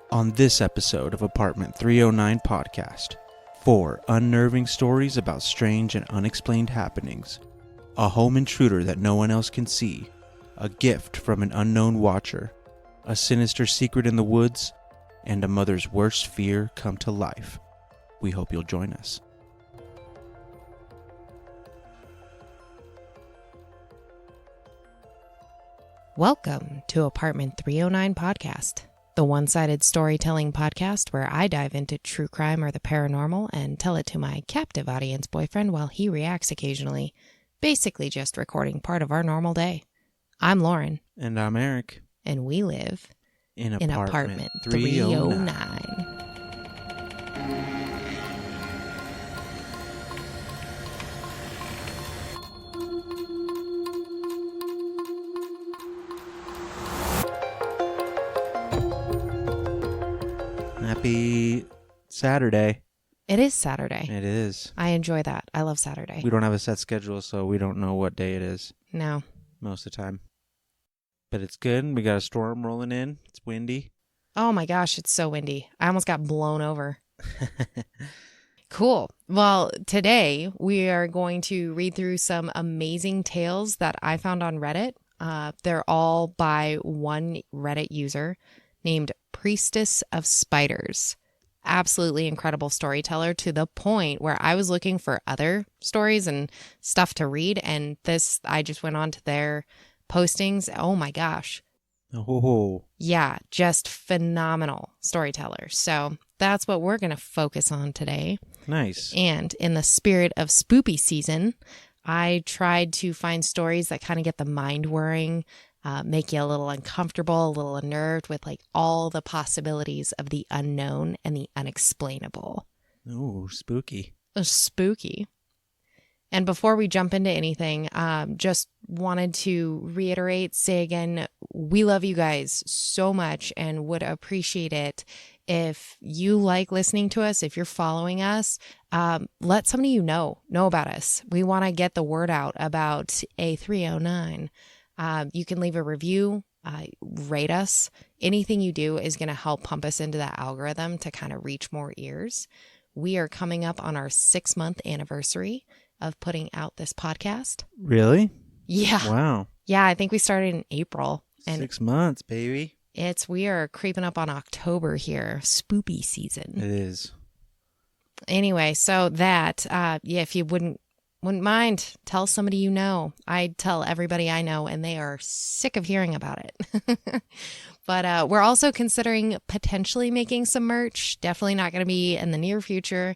On this episode of Apartment 309 Podcast, 4 unnerving stories about strange and unexplained happenings, a home intruder that no one else can see, a gift from an unknown watcher, a sinister secret in the woods, and a mother's worst fear come to life. We hope you'll join us. Welcome to Apartment 309 Podcast, the one-sided storytelling podcast where I dive into true crime or the paranormal and tell it to my captive audience boyfriend while he reacts occasionally, basically just recording part of our normal day. I'm Lauren. And I'm Eric. And we live in Apartment 309. Happy Saturday. It is Saturday. It is. I enjoy that. I love Saturday. We don't have a set schedule, so we don't know what day it is. No. Most of the time. But it's good. We got a storm rolling in. It's windy. Oh my gosh, it's so windy. I almost got blown over. Cool. Well, today we are going to read through some amazing tales that I found on Reddit. They're all by one Reddit user named Priestess of Spiders. Absolutely incredible storyteller to the point where I was looking for other stories and stuff to read. And this, I just went on to their postings. Oh my gosh. Oh. Yeah, just phenomenal storyteller. So that's what we're going to focus on today. Nice. And in the spirit of spoopy season, I tried to find stories that kind of get the mind whirring, make you a little uncomfortable, a little unnerved with like all the possibilities of the unknown and the unexplainable. Ooh, spooky. Spooky. And before we jump into anything, just wanted to reiterate, say again, we love you guys so much and would appreciate it if you like listening to us, if you're following us, let somebody you know about us. We want to get the word out about A309. You can leave a review, rate us. Anything you do is going to help pump us into that algorithm to kind of reach more ears. We are coming up on our 6-month anniversary of putting out this podcast. Really? Yeah. Wow. Yeah, I think we started in April. And 6 months, baby. we are creeping up on October here. Spoopy season. It is. Anyway, so that, if you wouldn't mind, tell somebody you know. I tell everybody I know, and they are sick of hearing about it. But we're also considering potentially making some merch. Definitely not going to be in the near future.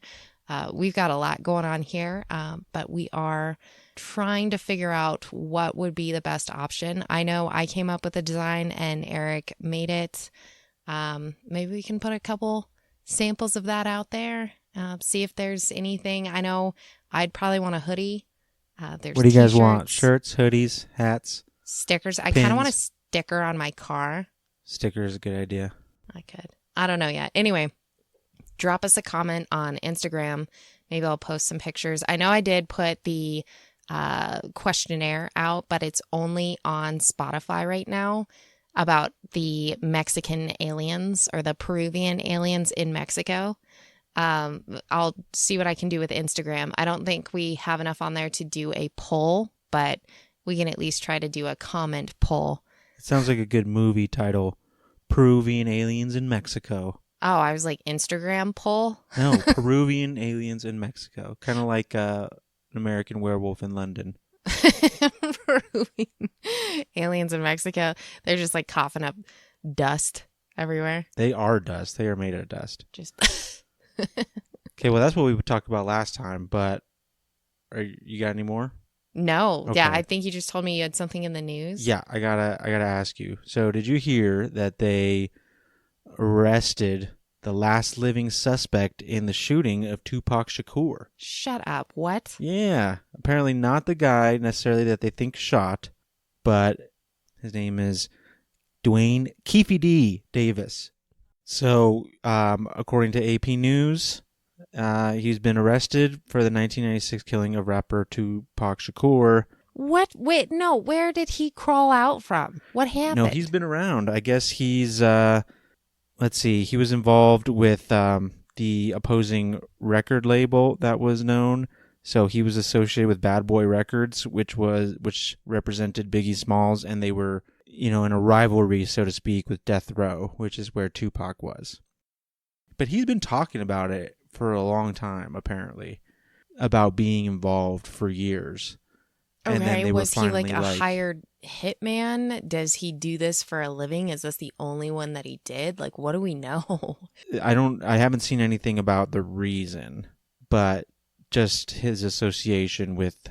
We've got a lot going on here, but we are trying to figure out what would be the best option. I know I came up with a design and Eric made it. Maybe we can put a couple samples of that out there, see if there's anything. I know I'd probably want a hoodie. There's what do you guys t-shirts, want? Shirts, hoodies, hats? Stickers. I kind of want a sticker on my car. Sticker is a good idea. I could. I don't know yet. Anyway. Drop us a comment on Instagram. Maybe I'll post some pictures. I know I did put the questionnaire out, but it's only on Spotify right now about the Mexican aliens or the Peruvian aliens in Mexico. I'll see what I can do with Instagram. I don't think we have enough on there to do a poll, but we can at least try to do a comment poll. It sounds like a good movie title. Peruvian aliens in Mexico. Oh, I was like Instagram poll? No, Peruvian aliens in Mexico. Kind of like an American Werewolf in London. Peruvian aliens in Mexico. They're just like coughing up dust everywhere. They are dust. They are made of dust. Just Okay, well, that's what we talked about last time, but you got any more? No. Okay. Yeah, I think you just told me you had something in the news. Yeah, I gotta ask you. So did you hear that they arrested the last living suspect in the shooting of Tupac Shakur? Shut up. What? Yeah. Apparently not the guy necessarily that they think shot, but his name is Dwayne Keefe D. Davis. So, according to AP News, he's been arrested for the 1996 killing of rapper Tupac Shakur. What? Wait, no. Where did he crawl out from? What happened? No, he's been around. I guess he's let's see. He was involved with the opposing record label that was known. So he was associated with Bad Boy Records, which represented Biggie Smalls, and they were, in a rivalry, so to speak, with Death Row, which is where Tupac was. But he's been talking about it for a long time, apparently, about being involved for years. Okay, and then they was were he finally like a hired hitman? Does he do this for a living? Is this the only one that he did? Like, what do we know? I haven't seen anything about the reason, but just his association with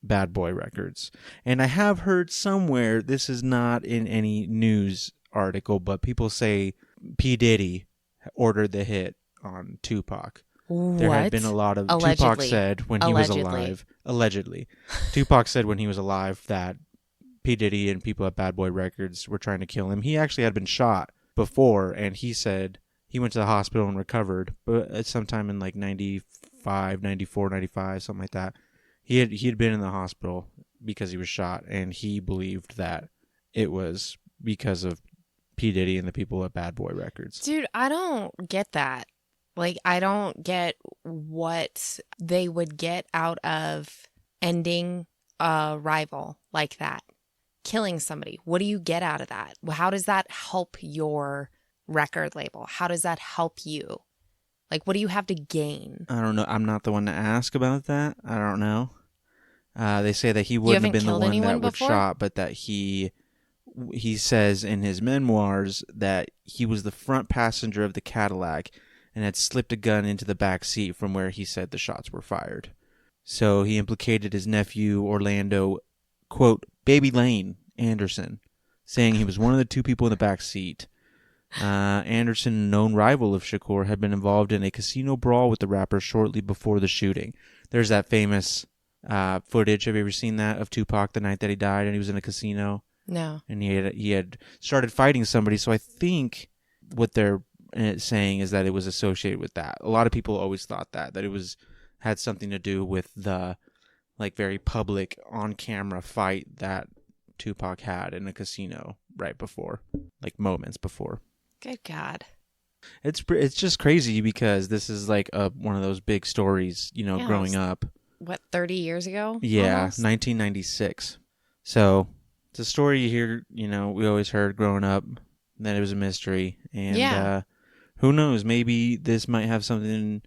Bad Boy Records. And I have heard somewhere, this is not in any news article, but people say P. Diddy ordered the hit on Tupac. What? There had been a lot of... Allegedly. Tupac said when he was alive... Allegedly. Tupac said when he was alive that P. Diddy and people at Bad Boy Records were trying to kill him. He actually had been shot before, and he said he went to the hospital and recovered, but at sometime in like 94, 95, something like that. He had been in the hospital because he was shot, and he believed that it was because of P. Diddy and the people at Bad Boy Records. Dude, I don't get that. Like, I don't get what they would get out of ending a rival like that. Killing somebody. What do you get out of that? How does that help your record label? How does that help you? Like, what do you have to gain? I don't know. I'm not the one to ask about that. I don't know. They say that he wouldn't have been the one that was shot, but that he says in his memoirs that he was the front passenger of the Cadillac and had slipped a gun into the back seat from where he said the shots were fired. So he implicated his nephew, Orlando, quote, Baby Lane Anderson, saying he was one of the two people in the back seat. Anderson, a known rival of Shakur, had been involved in a casino brawl with the rapper shortly before the shooting. There's that famous footage. Have you ever seen that of Tupac the night that he died and he was in a casino? No. And he had started fighting somebody. So I think what they're saying is that it was associated with that. A lot of people always thought that it had something to do with the like very public on-camera fight that Tupac had in a casino right before, like moments before. Good God. It's just crazy because this is like one of those big stories, growing up. What, 30 years ago? Yeah, almost? 1996. So it's a story you hear, we always heard growing up that it was a mystery. And who knows, maybe this might have something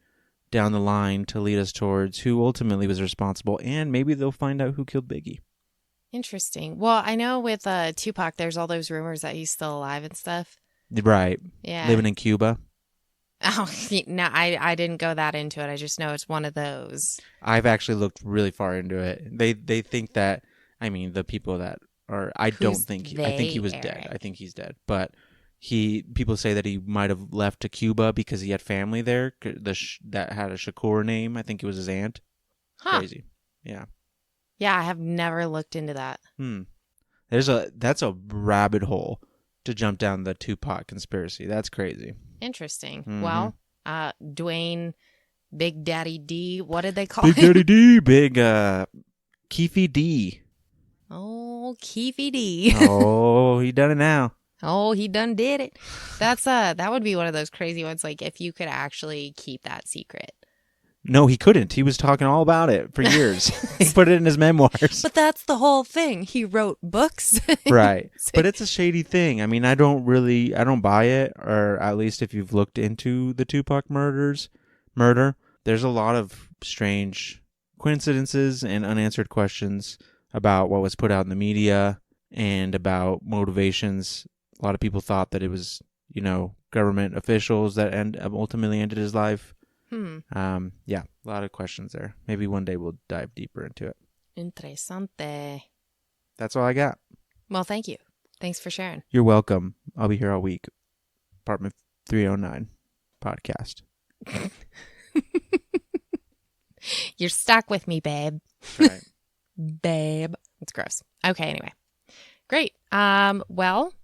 down the line to lead us towards who ultimately was responsible, and maybe they'll find out who killed Biggie. Interesting. Well, I know with Tupac, there's all those rumors that he's still alive and stuff. Right. Yeah. Living in Cuba. Oh, no, I didn't go that into it. I just know it's one of those. I've actually looked really far into it. They think that, the people that are, I think he was dead. I think he's dead. But people say that he might have left to Cuba because he had family there that had a Shakur name. I think it was his aunt. Huh. Crazy. Yeah. Yeah, I have never looked into that. That's a rabbit hole to jump down the Tupac conspiracy. That's crazy. Interesting. Mm-hmm. Well, Dwayne, Big Daddy D, what did they call Big him? Daddy D, Big Keefy D. Oh, Keefy D. Oh, he done it now. Oh, he done did it. That would be one of those crazy ones, like if you could actually keep that secret. No, he couldn't. He was talking all about it for years. He put it in his memoirs. But that's the whole thing. He wrote books. Right. But it's a shady thing. I don't buy it, or at least if you've looked into the Tupac murder, there's a lot of strange coincidences and unanswered questions about what was put out in the media and about motivations. A lot of people thought that it was, government officials that ultimately ended his life. Yeah, a lot of questions there. Maybe one day we'll dive deeper into it. Interessante. That's all I got. Well, thank you. Thanks for sharing. You're welcome. I'll be here all week. Apartment 309 podcast. You're stuck with me, babe. Right. Babe. It's gross. Okay, anyway. Great. Well,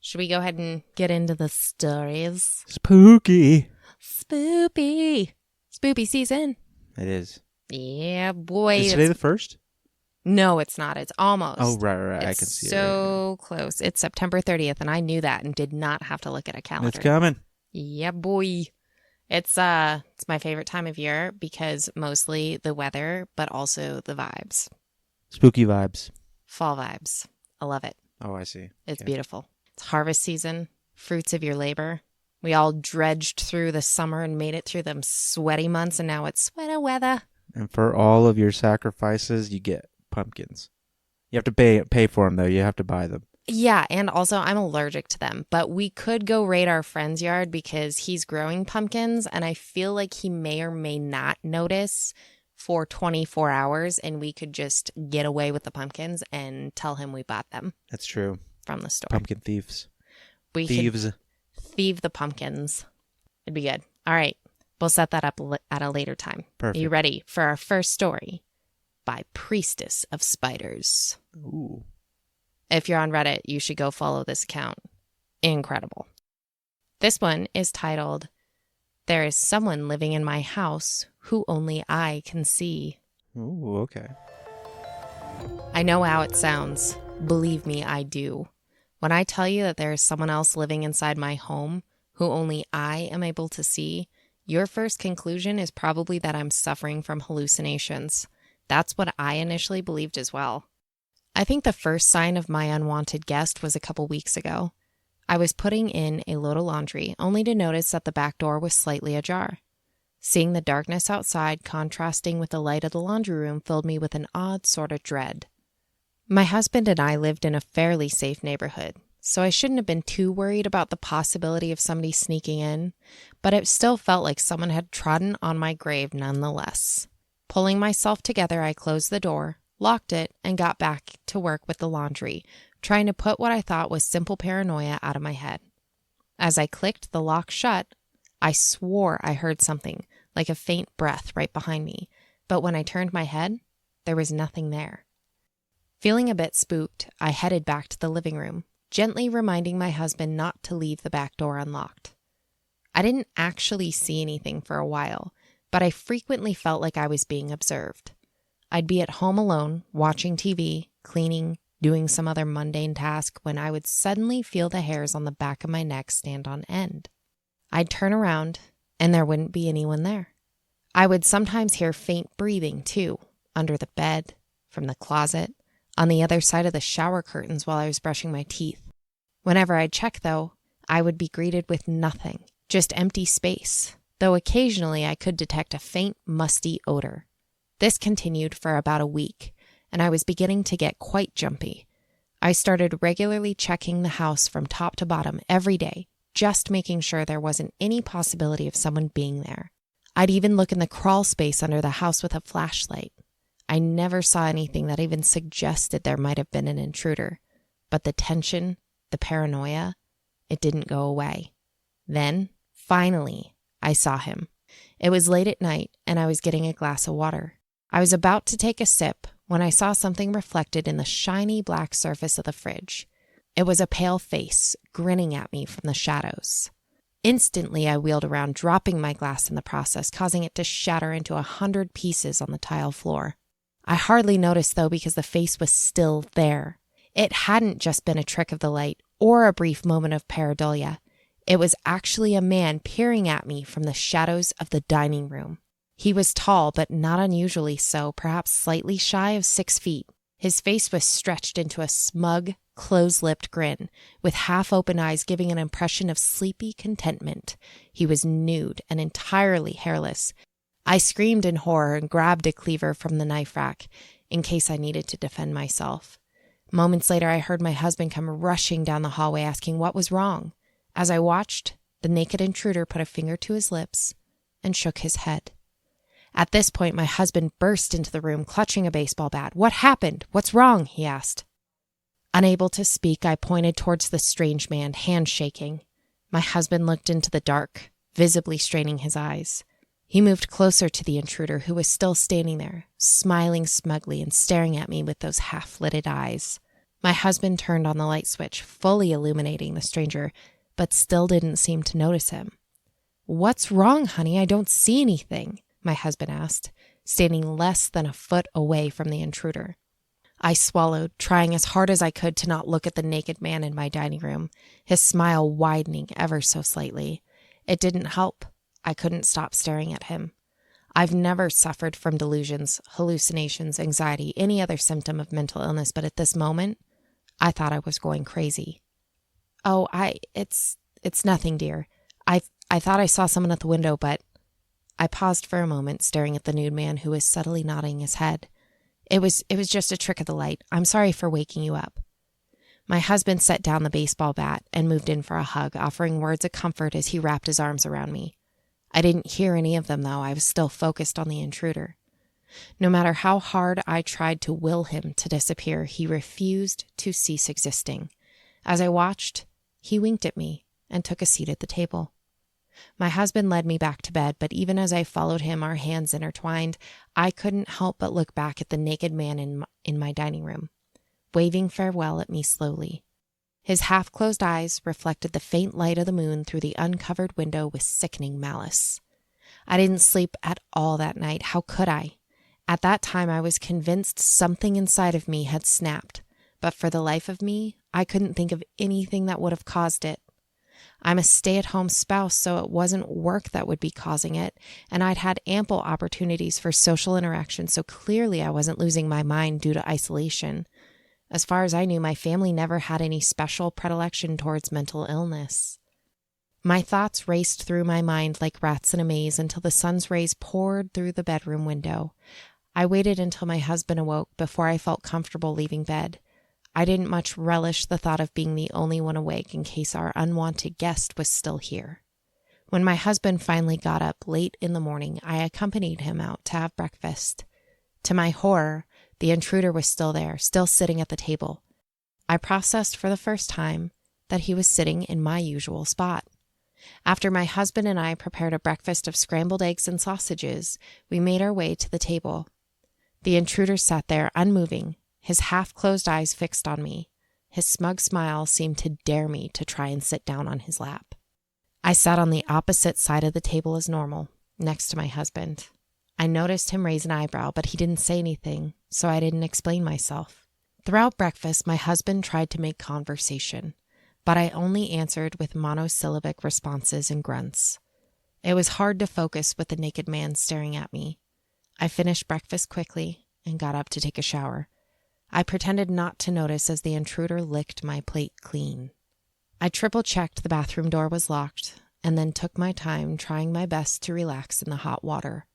should we go ahead and get into the stories? Spooky. Spoopy. Spoopy season. It is. Yeah, boy. Is today the 1st? No, it's not. It's almost. Oh, right. I can see it. So close. It's September 30th, and I knew that and did not have to look at a calendar. It's coming. Yeah, boy. It's my favorite time of year because mostly the weather, but also the vibes. Spooky vibes. Fall vibes. I love it. Oh, I see. It's Okay. beautiful. It's harvest season, fruits of your labor. We all dredged through the summer and made it through them sweaty months, and now it's sweater weather. And for all of your sacrifices, you get pumpkins. You have to pay for them, though. You have to buy them. Yeah, and also I'm allergic to them, but we could go raid our friend's yard because he's growing pumpkins, and I feel like he may or may not notice for 24 hours, and we could just get away with the pumpkins and tell him we bought them That's true. from the store. Pumpkin thieves. We Thieves. could thieve the pumpkins. It'd be good. All right, we'll set that up at a later time. Perfect. Are you ready for our first story by Priestess of Spiders? Ooh. If you're on Reddit, you should go follow this account. Incredible. This one is titled, "There is someone living in my house who only I can see." Ooh, okay. I know how it sounds. Believe me, I do. When I tell you that there is someone else living inside my home who only I am able to see, your first conclusion is probably that I'm suffering from hallucinations. That's what I initially believed as well. I think the first sign of my unwanted guest was a couple weeks ago. I was putting in a load of laundry, only to notice that the back door was slightly ajar. Seeing the darkness outside contrasting with the light of the laundry room filled me with an odd sort of dread. My husband and I lived in a fairly safe neighborhood, so I shouldn't have been too worried about the possibility of somebody sneaking in, but it still felt like someone had trodden on my grave nonetheless. Pulling myself together, I closed the door, locked it, and got back to work with the laundry, trying to put what I thought was simple paranoia out of my head. As I clicked the lock shut, I swore I heard something, like a faint breath right behind me, but when I turned my head, there was nothing there. Feeling a bit spooked, I headed back to the living room, gently reminding my husband not to leave the back door unlocked. I didn't actually see anything for a while, but I frequently felt like I was being observed. I'd be at home alone, watching TV, cleaning, doing some other mundane task when I would suddenly feel the hairs on the back of my neck stand on end. I'd turn around, and there wouldn't be anyone there. I would sometimes hear faint breathing, too, under the bed, from the closet, on the other side of the shower curtains while I was brushing my teeth. Whenever I'd check, though, I would be greeted with nothing, just empty space, though occasionally I could detect a faint, musty odor. This continued for about a week, and I was beginning to get quite jumpy. I started regularly checking the house from top to bottom every day, just making sure there wasn't any possibility of someone being there. I'd even look in the crawl space under the house with a flashlight. I never saw anything that even suggested there might have been an intruder, but the tension, the paranoia, it didn't go away. Then, finally, I saw him. It was late at night, and I was getting a glass of water. I was about to take a sip when I saw something reflected in the shiny black surface of the fridge. It was a pale face grinning at me from the shadows. Instantly, I wheeled around, dropping my glass in the process, causing it to shatter into 100 pieces on the tile floor. I hardly noticed, though, because the face was still there. It hadn't just been a trick of the light or a brief moment of pareidolia. It was actually a man peering at me from the shadows of the dining room. He was tall, but not unusually so, perhaps slightly shy of 6 feet. His face was stretched into a smug, close-lipped grin, with half-open eyes giving an impression of sleepy contentment. He was nude and entirely hairless. I screamed in horror and grabbed a cleaver from the knife rack, in case I needed to defend myself. Moments later, I heard my husband come rushing down the hallway asking what was wrong. As I watched, the naked intruder put a finger to his lips and shook his head. At this point, my husband burst into the room, clutching a baseball bat. "What happened? What's wrong?" he asked. Unable to speak, I pointed towards the strange man, hand shaking. My husband looked into the dark, visibly straining his eyes. He moved closer to the intruder, who was still standing there, smiling smugly and staring at me with those half-lidded eyes. My husband turned on the light switch, fully illuminating the stranger, but still didn't seem to notice him. "What's wrong, honey? I don't see anything," my husband asked, standing less than a foot away from the intruder. I swallowed, trying as hard as I could to not look at the naked man in my dining room, his smile widening ever so slightly. It didn't help. I couldn't stop staring at him. I've never suffered from delusions, hallucinations, anxiety, any other symptom of mental illness, but at this moment, I thought I was going crazy. Oh, it's nothing, dear. I thought I saw someone at the window, but I paused for a moment, staring at the nude man who was subtly nodding his head. It was just a trick of the light. I'm sorry for waking you up. My husband set down the baseball bat and moved in for a hug, offering words of comfort as he wrapped his arms around me. I didn't hear any of them, though. I was still focused on the intruder. No matter how hard I tried to will him to disappear, he refused to cease existing. As I watched, he winked at me and took a seat at the table. My husband led me back to bed, but even as I followed him, our hands intertwined, I couldn't help but look back at the naked man in my dining room, waving farewell at me slowly. His half-closed eyes reflected the faint light of the moon through the uncovered window with sickening malice. I didn't sleep at all that night. How could I? At that time, I was convinced something inside of me had snapped, but for the life of me, I couldn't think of anything that would have caused it. I'm a stay-at-home spouse, so it wasn't work that would be causing it, and I'd had ample opportunities for social interaction, so clearly I wasn't losing my mind due to isolation. As far as I knew, my family never had any special predilection towards mental illness. My thoughts raced through my mind like rats in a maze until the sun's rays poured through the bedroom window. I waited until my husband awoke before I felt comfortable leaving bed. I didn't much relish the thought of being the only one awake in case our unwanted guest was still here. When my husband finally got up late in the morning, I accompanied him out to have breakfast. To my horror, the intruder was still there, still sitting at the table. I processed for the first time that he was sitting in my usual spot. After my husband and I prepared a breakfast of scrambled eggs and sausages, we made our way to the table. The intruder sat there unmoving, his half-closed eyes fixed on me. His smug smile seemed to dare me to try and sit down on his lap. I sat on the opposite side of the table as normal, next to my husband. I noticed him raise an eyebrow, but he didn't say anything, so I didn't explain myself. Throughout breakfast, my husband tried to make conversation, but I only answered with monosyllabic responses and grunts. It was hard to focus with the naked man staring at me. I finished breakfast quickly and got up to take a shower. I pretended not to notice as the intruder licked my plate clean. I triple-checked the bathroom door was locked and then took my time trying my best to relax in the hot water.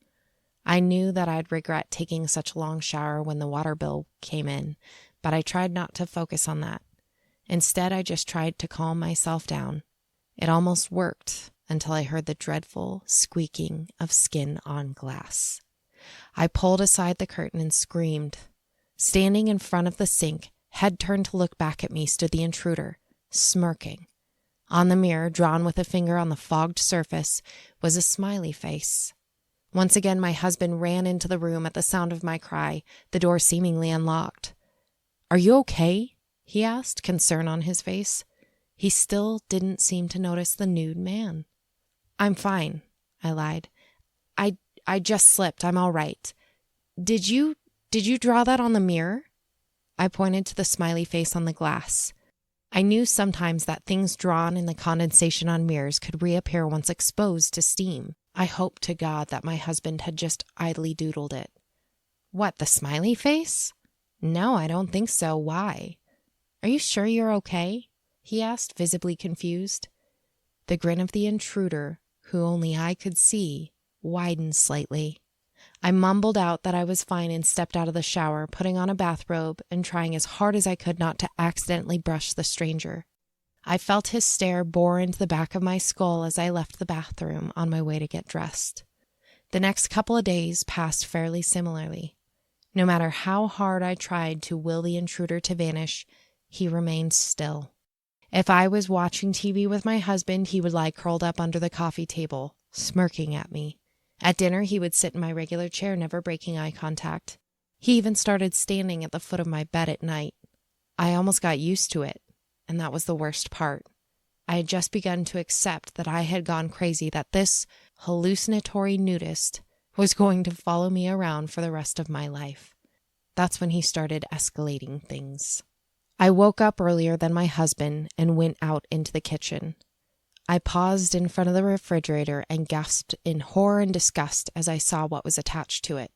I knew that I'd regret taking such a long shower when the water bill came in, but I tried not to focus on that. Instead, I just tried to calm myself down. It almost worked until I heard the dreadful squeaking of skin on glass. I pulled aside the curtain and screamed. Standing in front of the sink, head turned to look back at me, stood the intruder, smirking. On the mirror, drawn with a finger on the fogged surface, was a smiley face. Once again, my husband ran into the room at the sound of my cry, the door seemingly unlocked. "Are you okay?" he asked, concern on his face. He still didn't seem to notice the nude man. "I'm fine," I lied. I just slipped. I'm all right. Did you draw that on the mirror?" I pointed to the smiley face on the glass. I knew sometimes that things drawn in the condensation on mirrors could reappear once exposed to steam. I hoped to God that my husband had just idly doodled it. "What, the smiley face?" "No, I don't think so. Why?" "Are you sure you're okay?" he asked, visibly confused. The grin of the intruder, who only I could see, widened slightly. I mumbled out that I was fine and stepped out of the shower, putting on a bathrobe and trying as hard as I could not to accidentally brush the stranger. I felt his stare bore into the back of my skull as I left the bathroom on my way to get dressed. The next couple of days passed fairly similarly. No matter how hard I tried to will the intruder to vanish, he remained still. If I was watching TV with my husband, he would lie curled up under the coffee table, smirking at me. At dinner, he would sit in my regular chair, never breaking eye contact. He even started standing at the foot of my bed at night. I almost got used to it, and that was the worst part. I had just begun to accept that I had gone crazy, that this hallucinatory nudist was going to follow me around for the rest of my life. That's when he started escalating things. I woke up earlier than my husband and went out into the kitchen. I paused in front of the refrigerator and gasped in horror and disgust as I saw what was attached to it.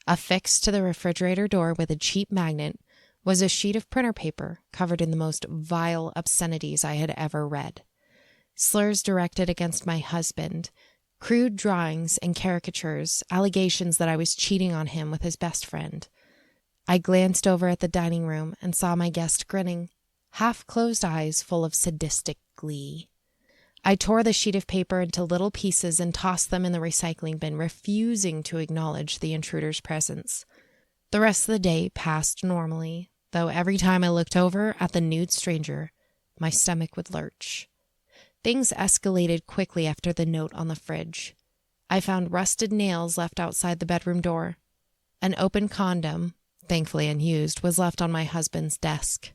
Affixed to the refrigerator door with a cheap magnet was a sheet of printer paper covered in the most vile obscenities I had ever read. Slurs directed against my husband, crude drawings and caricatures, allegations that I was cheating on him with his best friend. I glanced over at the dining room and saw my guest grinning, half-closed eyes full of sadistic glee. I tore the sheet of paper into little pieces and tossed them in the recycling bin, refusing to acknowledge the intruder's presence. The rest of the day passed normally, though every time I looked over at the nude stranger, my stomach would lurch. Things escalated quickly after the note on the fridge. I found rusted nails left outside the bedroom door. An open condom, thankfully unused, was left on my husband's desk.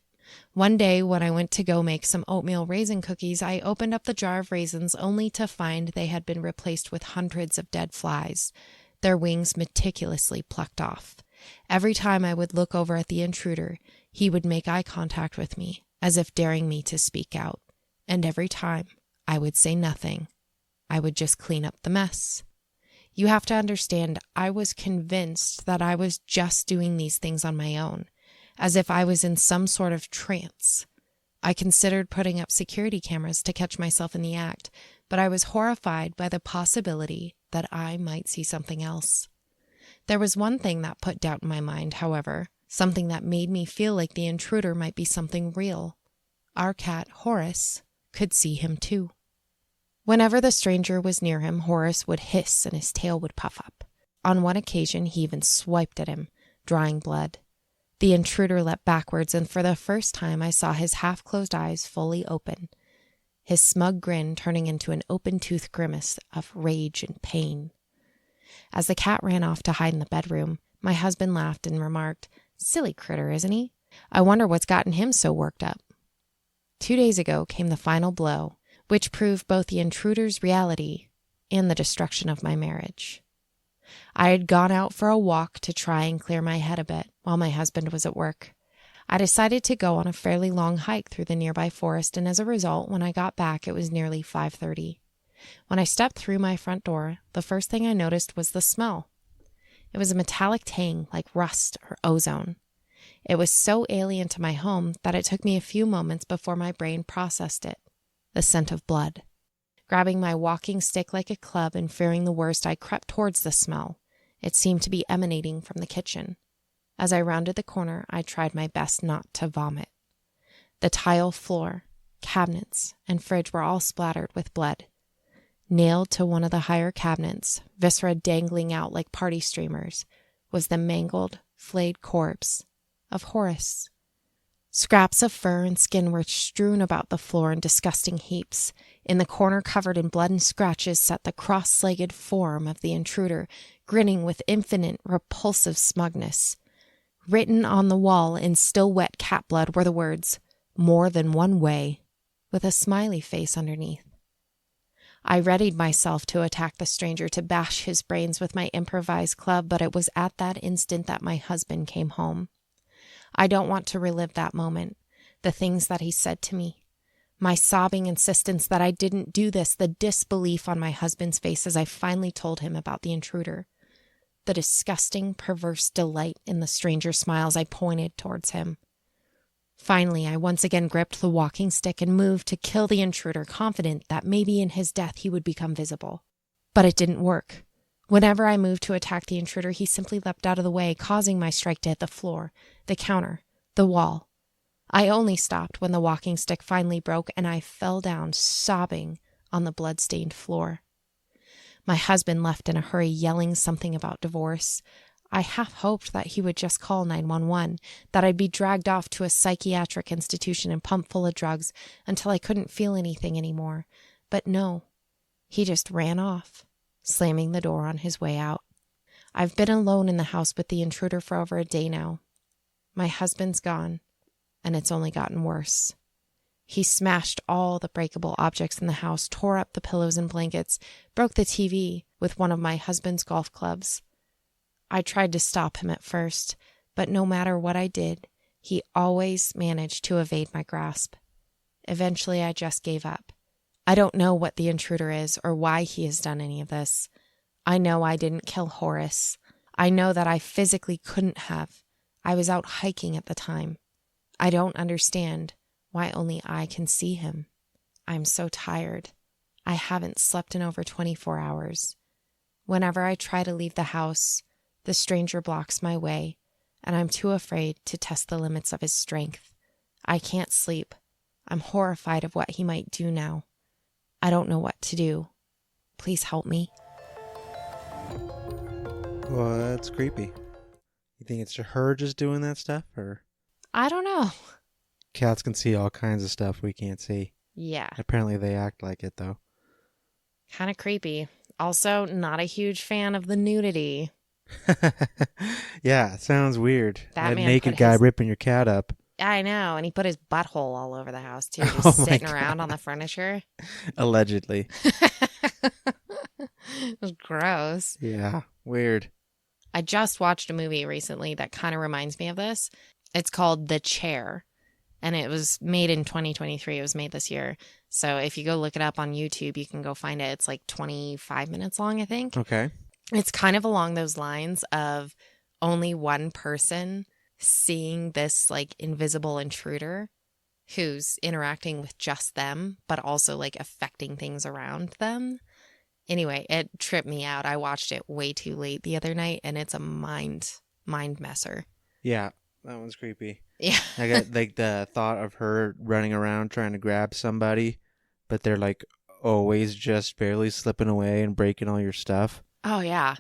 One day, when I went to go make some oatmeal raisin cookies, I opened up the jar of raisins only to find they had been replaced with hundreds of dead flies, their wings meticulously plucked off. Every time I would look over at the intruder, he would make eye contact with me, as if daring me to speak out. And every time, I would say nothing. I would just clean up the mess. You have to understand, I was convinced that I was just doing these things on my own, as if I was in some sort of trance. I considered putting up security cameras to catch myself in the act, but I was horrified by the possibility that I might see something else. There was one thing that put doubt in my mind, however, something that made me feel like the intruder might be something real. Our cat, Horace, could see him too. Whenever the stranger was near him, Horace would hiss and his tail would puff up. On one occasion, he even swiped at him, drawing blood. The intruder leapt backwards, and for the first time I saw his half-closed eyes fully open, his smug grin turning into an open-toothed grimace of rage and pain. As the cat ran off to hide in the bedroom, my husband laughed and remarked, "Silly critter, isn't he? I wonder what's gotten him so worked up." 2 days ago came the final blow, which proved both the intruder's reality and the destruction of my marriage. I had gone out for a walk to try and clear my head a bit while my husband was at work. I decided to go on a fairly long hike through the nearby forest, and as a result, when I got back, it was nearly 5:30. When I stepped through my front door, the first thing I noticed was the smell. It was a metallic tang like rust or ozone. It was so alien to my home that it took me a few moments before my brain processed it. The scent of blood. Grabbing my walking stick like a club and fearing the worst, I crept towards the smell. It seemed to be emanating from the kitchen. As I rounded the corner, I tried my best not to vomit. The tile floor, cabinets, and fridge were all splattered with blood. Nailed to one of the higher cabinets, viscera dangling out like party streamers, was the mangled, flayed corpse of Horace. Scraps of fur and skin were strewn about the floor in disgusting heaps. In the corner covered in blood and scratches sat the cross-legged form of the intruder, grinning with infinite, repulsive smugness. Written on the wall in still wet cat blood were the words, "More than one way," with a smiley face underneath. I readied myself to attack the stranger, to bash his brains with my improvised club, but it was at that instant that my husband came home. I don't want to relive that moment, the things that he said to me, my sobbing insistence that I didn't do this, the disbelief on my husband's face as I finally told him about the intruder, the disgusting, perverse delight in the stranger's smile as I pointed towards him. Finally, I once again gripped the walking stick and moved to kill the intruder, confident that maybe in his death he would become visible. But it didn't work. Whenever I moved to attack the intruder, he simply leapt out of the way, causing my strike to hit the floor, the counter, the wall. I only stopped when the walking stick finally broke and I fell down, sobbing, on the blood-stained floor. My husband left in a hurry, yelling something about divorce. I half hoped that he would just call 911, that I'd be dragged off to a psychiatric institution and pumped full of drugs until I couldn't feel anything anymore. But no, he just ran off, slamming the door on his way out. I've been alone in the house with the intruder for over a day now. My husband's gone, and it's only gotten worse. He smashed all the breakable objects in the house, tore up the pillows and blankets, broke the TV with one of my husband's golf clubs. I tried to stop him at first, but no matter what I did, he always managed to evade my grasp. Eventually, I just gave up. I don't know what the intruder is or why he has done any of this. I know I didn't kill Horace. I know that I physically couldn't have. I was out hiking at the time. I don't understand why only I can see him. I'm so tired. I haven't slept in over 24 hours. Whenever I try to leave the house, the stranger blocks my way, and I'm too afraid to test the limits of his strength. I can't sleep. I'm horrified of what he might do now. I don't know what to do. Please help me. Well, that's creepy. You think it's her just doing that stuff, or? I don't know. Cats can see all kinds of stuff we can't see. Yeah. Apparently they act like it, though. Kind of creepy. Also, not a huge fan of the nudity. Yeah, sounds weird. That man naked put guy his- ripping your cat up. I know, and he put his butthole all over the house, too, Oh just my sitting God. around on the furniture. Allegedly. It was gross. Yeah, weird. I just watched a movie recently that kind of reminds me of this. It's called The Chair, and it was made in 2023. It was made this year. So if you go look it up on YouTube, you can go find it. It's like 25 minutes long, I think. Okay. It's kind of along those lines of only one person seeing this like invisible intruder who's interacting with just them, but also like affecting things around them. Anyway, it tripped me out. I watched it way too late the other night, and it's a mind messer. Yeah, that one's creepy. Yeah. I got like the thought of her running around trying to grab somebody, but they're like always just barely slipping away and breaking all your stuff. Oh, yeah.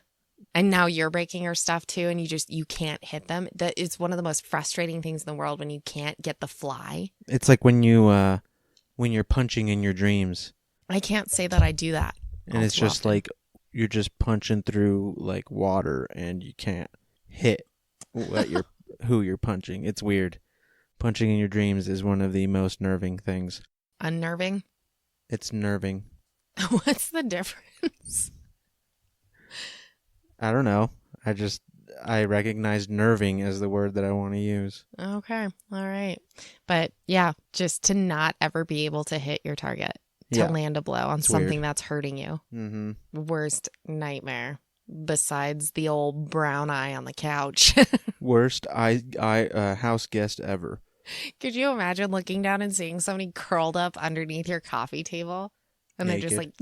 And now you're breaking your stuff too, and you can't hit them. That is one of the most frustrating things in the world when you can't get the fly. It's like when you're punching in your dreams. I can't say that I do that. And it's just like you're just punching through like water and you can't hit what you're who you're punching. It's weird. Punching in your dreams is one of the most nerving things. Unnerving? It's nerving. What's the difference? I don't know. I recognize nerving as the word that I want to use. Okay. All right. But yeah, just to not ever be able to hit your target. To land a blow on something that's hurting you. Mm-hmm. Worst nightmare besides the old brown eye on the couch. Worst house guest ever. Could you imagine looking down and seeing somebody curled up underneath your coffee table? And Naked. they're just like,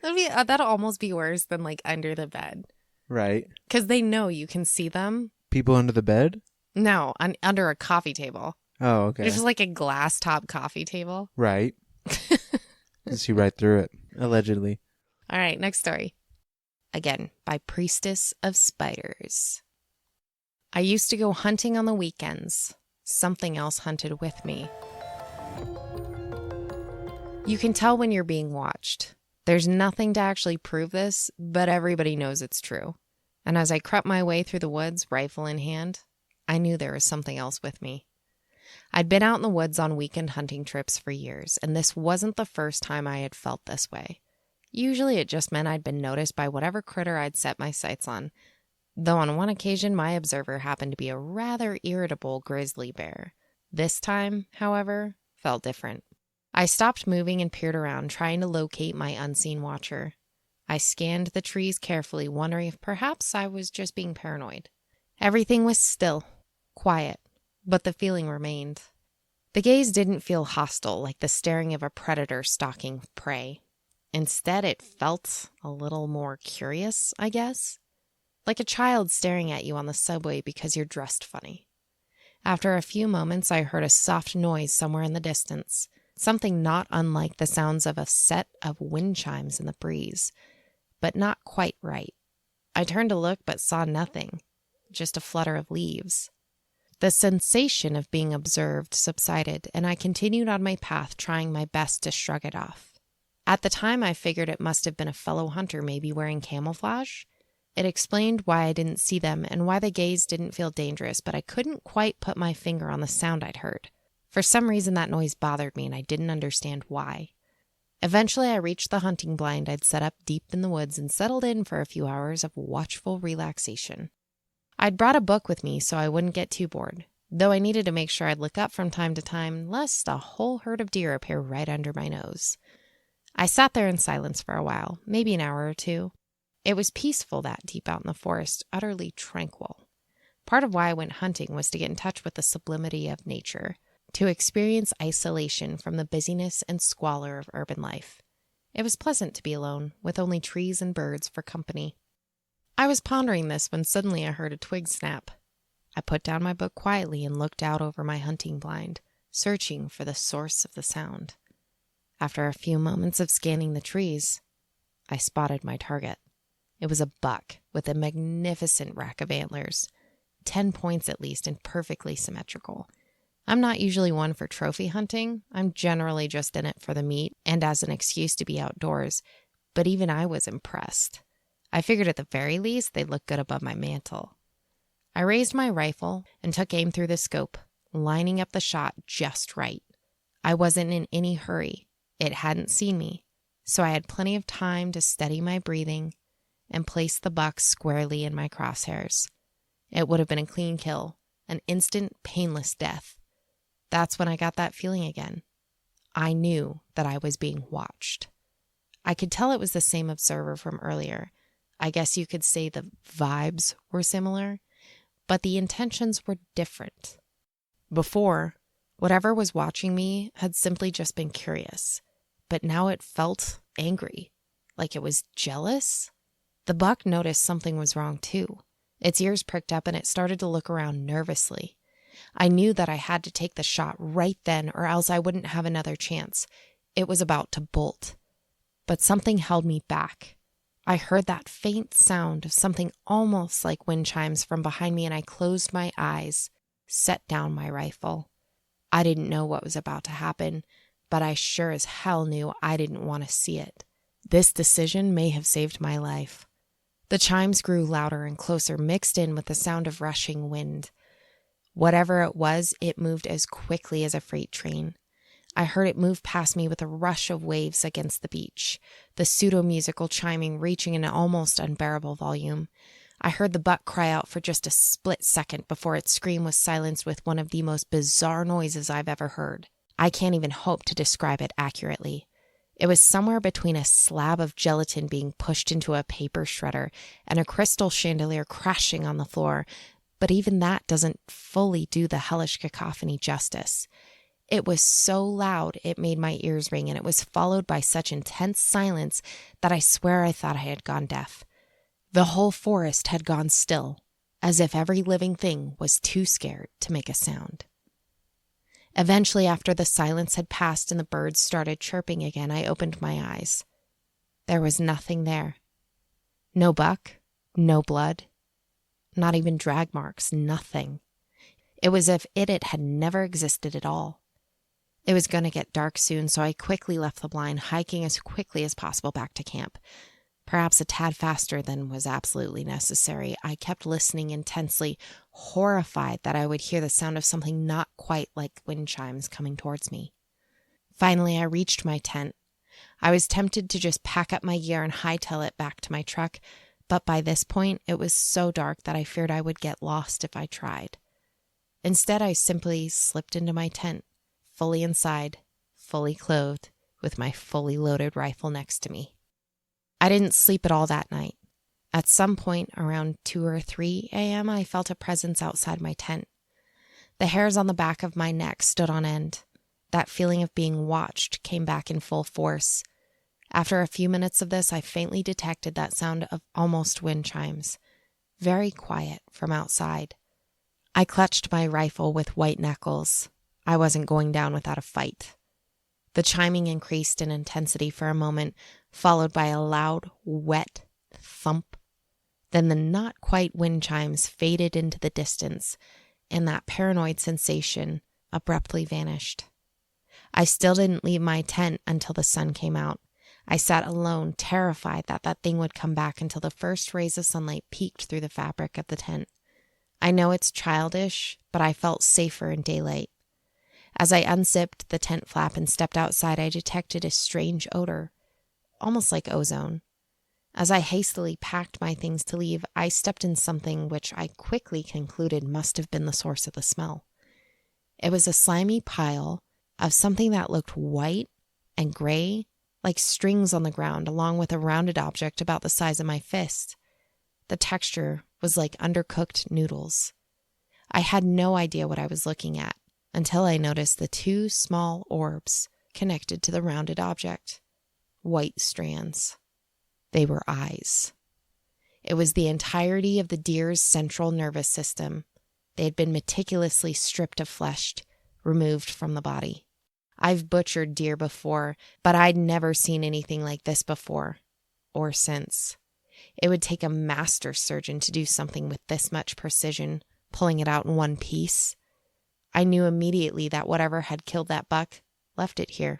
that'd almost be worse than like under the bed. Right. Because they know you can see them. People under the bed? No, under a coffee table. Oh, okay. There's just like a glass top coffee table. Right. You see right through it, allegedly. All right, next story. Again, by Priestess of Spiders. I used to go hunting on the weekends. Something else hunted with me. You can tell when you're being watched. There's nothing to actually prove this, but everybody knows it's true. And as I crept my way through the woods, rifle in hand, I knew there was something else with me. I'd been out in the woods on weekend hunting trips for years, and this wasn't the first time I had felt this way. Usually it just meant I'd been noticed by whatever critter I'd set my sights on, though on one occasion my observer happened to be a rather irritable grizzly bear. This time, however, felt different. I stopped moving and peered around, trying to locate my unseen watcher. I scanned the trees carefully, wondering if perhaps I was just being paranoid. Everything was still, quiet, but the feeling remained. The gaze didn't feel hostile, like the staring of a predator stalking prey. Instead, it felt a little more curious, I guess. Like a child staring at you on the subway because you're dressed funny. After a few moments, I heard a soft noise somewhere in the distance, something not unlike the sounds of a set of wind chimes in the breeze, but not quite right. I turned to look but saw nothing, just a flutter of leaves. The sensation of being observed subsided, and I continued on my path, trying my best to shrug it off. At the time, I figured it must have been a fellow hunter, maybe wearing camouflage. It explained why I didn't see them and why the gaze didn't feel dangerous, but I couldn't quite put my finger on the sound I'd heard. For some reason, that noise bothered me, and I didn't understand why. Eventually, I reached the hunting blind I'd set up deep in the woods and settled in for a few hours of watchful relaxation. I'd brought a book with me so I wouldn't get too bored. though I needed to make sure I'd look up from time to time, lest a whole herd of deer appear right under my nose. I sat there in silence for a while, maybe an hour or two. It was peaceful that deep out in the forest, utterly tranquil. Part of why I went hunting was to get in touch with the sublimity of nature, to experience isolation from the busyness and squalor of urban life. It was pleasant to be alone, with only trees and birds for company. I was pondering this when suddenly I heard a twig snap. I put down my book quietly and looked out over my hunting blind, searching for the source of the sound. After a few moments of scanning the trees, I spotted my target. It was a buck with a magnificent rack of antlers, 10 points at least, and perfectly symmetrical. I'm not usually one for trophy hunting. I'm generally just in it for the meat and as an excuse to be outdoors, but even I was impressed. I figured at the very least they'd look good above my mantle. I raised my rifle and took aim through the scope, lining up the shot just right. I wasn't in any hurry. It hadn't seen me, so I had plenty of time to steady my breathing and place the buck squarely in my crosshairs. It would have been a clean kill, an instant, painless death. That's when I got that feeling again. I knew that I was being watched. I could tell it was the same observer from earlier. I guess you could say the vibes were similar, but the intentions were different. Before, whatever was watching me had simply just been curious, but now it felt angry, like it was jealous. The buck noticed something was wrong too. Its ears pricked up and it started to look around nervously. I knew that I had to take the shot right then or else I wouldn't have another chance. It was about to bolt. But something held me back. I heard that faint sound of something almost like wind chimes from behind me, and I closed my eyes, set down my rifle. I didn't know what was about to happen, but I sure as hell knew I didn't want to see it. This decision may have saved my life. The chimes grew louder and closer, mixed in with the sound of rushing wind. Whatever it was, it moved as quickly as a freight train. I heard it move past me with a rush of waves against the beach, the pseudo-musical chiming reaching an almost unbearable volume. I heard the buck cry out for just a split second before its scream was silenced with one of the most bizarre noises I've ever heard. I can't even hope to describe it accurately. It was somewhere between a slab of gelatin being pushed into a paper shredder and a crystal chandelier crashing on the floor, but even that doesn't fully do the hellish cacophony justice. It was so loud it made my ears ring, and it was followed by such intense silence that I swear I thought I had gone deaf. The whole forest had gone still, as if every living thing was too scared to make a sound. Eventually, after the silence had passed and the birds started chirping again, I opened my eyes. There was nothing there. No buck, no blood, not even drag marks, nothing. It was as if it had never existed at all. It was going to get dark soon, so I quickly left the blind, hiking as quickly as possible back to camp. Perhaps a tad faster than was absolutely necessary. I kept listening intensely, horrified that I would hear the sound of something not quite like wind chimes coming towards me. Finally, I reached my tent. I was tempted to just pack up my gear and hightail it back to my truck, but by this point, it was so dark that I feared I would get lost if I tried. Instead, I simply slipped into my tent, fully inside, fully clothed, with my fully loaded rifle next to me. I didn't sleep at all that night. At some point around 2 or 3 a.m., I felt a presence outside my tent. The hairs on the back of my neck stood on end. That feeling of being watched came back in full force. After a few minutes of this, I faintly detected that sound of almost wind chimes, very quiet from outside. I clutched my rifle with white knuckles. I wasn't going down without a fight. The chiming increased in intensity for a moment, followed by a loud, wet thump. Then the not quite wind chimes faded into the distance, and that paranoid sensation abruptly vanished. I still didn't leave my tent until the sun came out. I sat alone, terrified that that thing would come back until the first rays of sunlight peeked through the fabric of the tent. I know it's childish, but I felt safer in daylight. As I unzipped the tent flap and stepped outside, I detected a strange odor, almost like ozone. As I hastily packed my things to leave, I stepped in something which I quickly concluded must have been the source of the smell. It was a slimy pile of something that looked white and gray, like strings on the ground, along with a rounded object about the size of my fist. The texture was like undercooked noodles. I had no idea what I was looking at until I noticed the two small orbs connected to the rounded object. White strands. They were eyes. It was the entirety of the deer's central nervous system. They had been meticulously stripped of flesh, removed from the body. I've butchered deer before, but I'd never seen anything like this before, or since. It would take a master surgeon to do something with this much precision, pulling it out in one piece. I knew immediately that whatever had killed that buck left it here,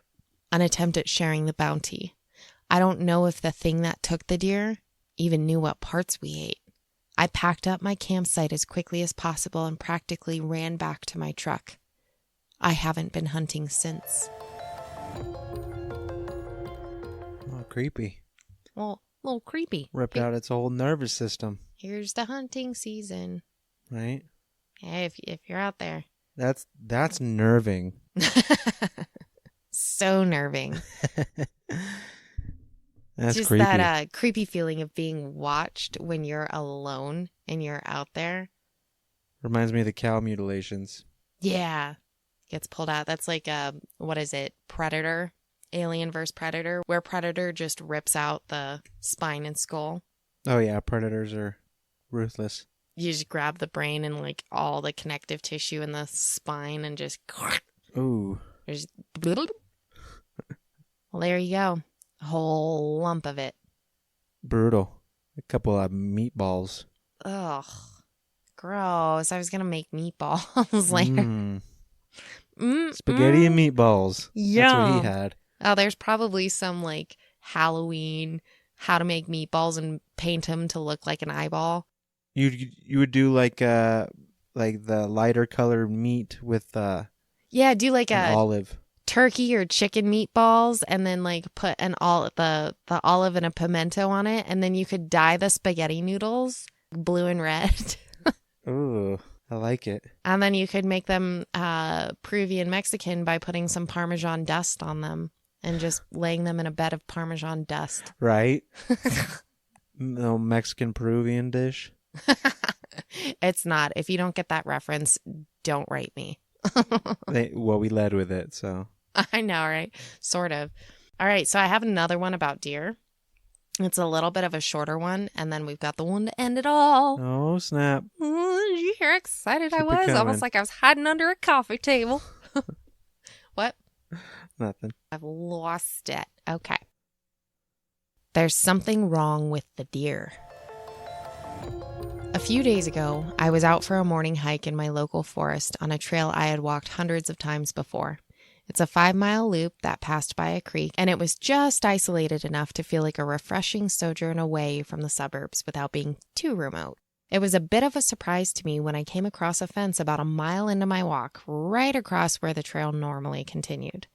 an attempt at sharing the bounty. I don't know if the thing that took the deer even knew what parts we ate. I packed up my campsite as quickly as possible and practically ran back to my truck. I haven't been hunting since. Oh, creepy. Well, a little creepy. Ripped out its whole nervous system. Here's the hunting season. Right? Hey, if you're out there. That's nerving. So nerving. That's just creepy. that creepy feeling of being watched when you're alone and you're out there. Reminds me of the cow mutilations. Yeah. Gets pulled out. That's like, what is it? Predator? Alien vs. Predator, where Predator just rips out the spine and skull. Oh, yeah. Predators are ruthless. You just grab the brain and like all the connective tissue in the spine and just... Ooh. There's... Well, there you go. A whole lump of it. Brutal. A couple of meatballs. Ugh. Gross. I was going to make meatballs later. Spaghetti and meatballs. Yeah. That's what he had. Oh, there's probably some like Halloween, how to make meatballs and paint them to look like an eyeball. You would do like the lighter colored meat with do like an olive. Turkey or chicken meatballs, and then like put the olive and a pimento on it, and then you could dye the spaghetti noodles blue and red. Ooh, I like it. And then you could make them Peruvian Mexican by putting some Parmesan dust on them and just laying them in a bed of Parmesan dust. Right? No Mexican Peruvian dish. It's not. If you don't get that reference, don't write me. We led with it, so. I know, right? Sort of. All right, so I have another one about deer. It's a little bit of a shorter one, and then we've got the one to end it all. Oh, snap. Did you hear how excited I Keep it was? coming. Almost like I was hiding under a coffee table. What? Nothing. I've lost it. Okay. There's something wrong with the deer. A few days ago, I was out for a morning hike in my local forest on a trail I had walked hundreds of times before. It's a 5-mile loop that passed by a creek, and it was just isolated enough to feel like a refreshing sojourn away from the suburbs without being too remote. It was a bit of a surprise to me when I came across a fence about a mile into my walk, right across where the trail normally continued.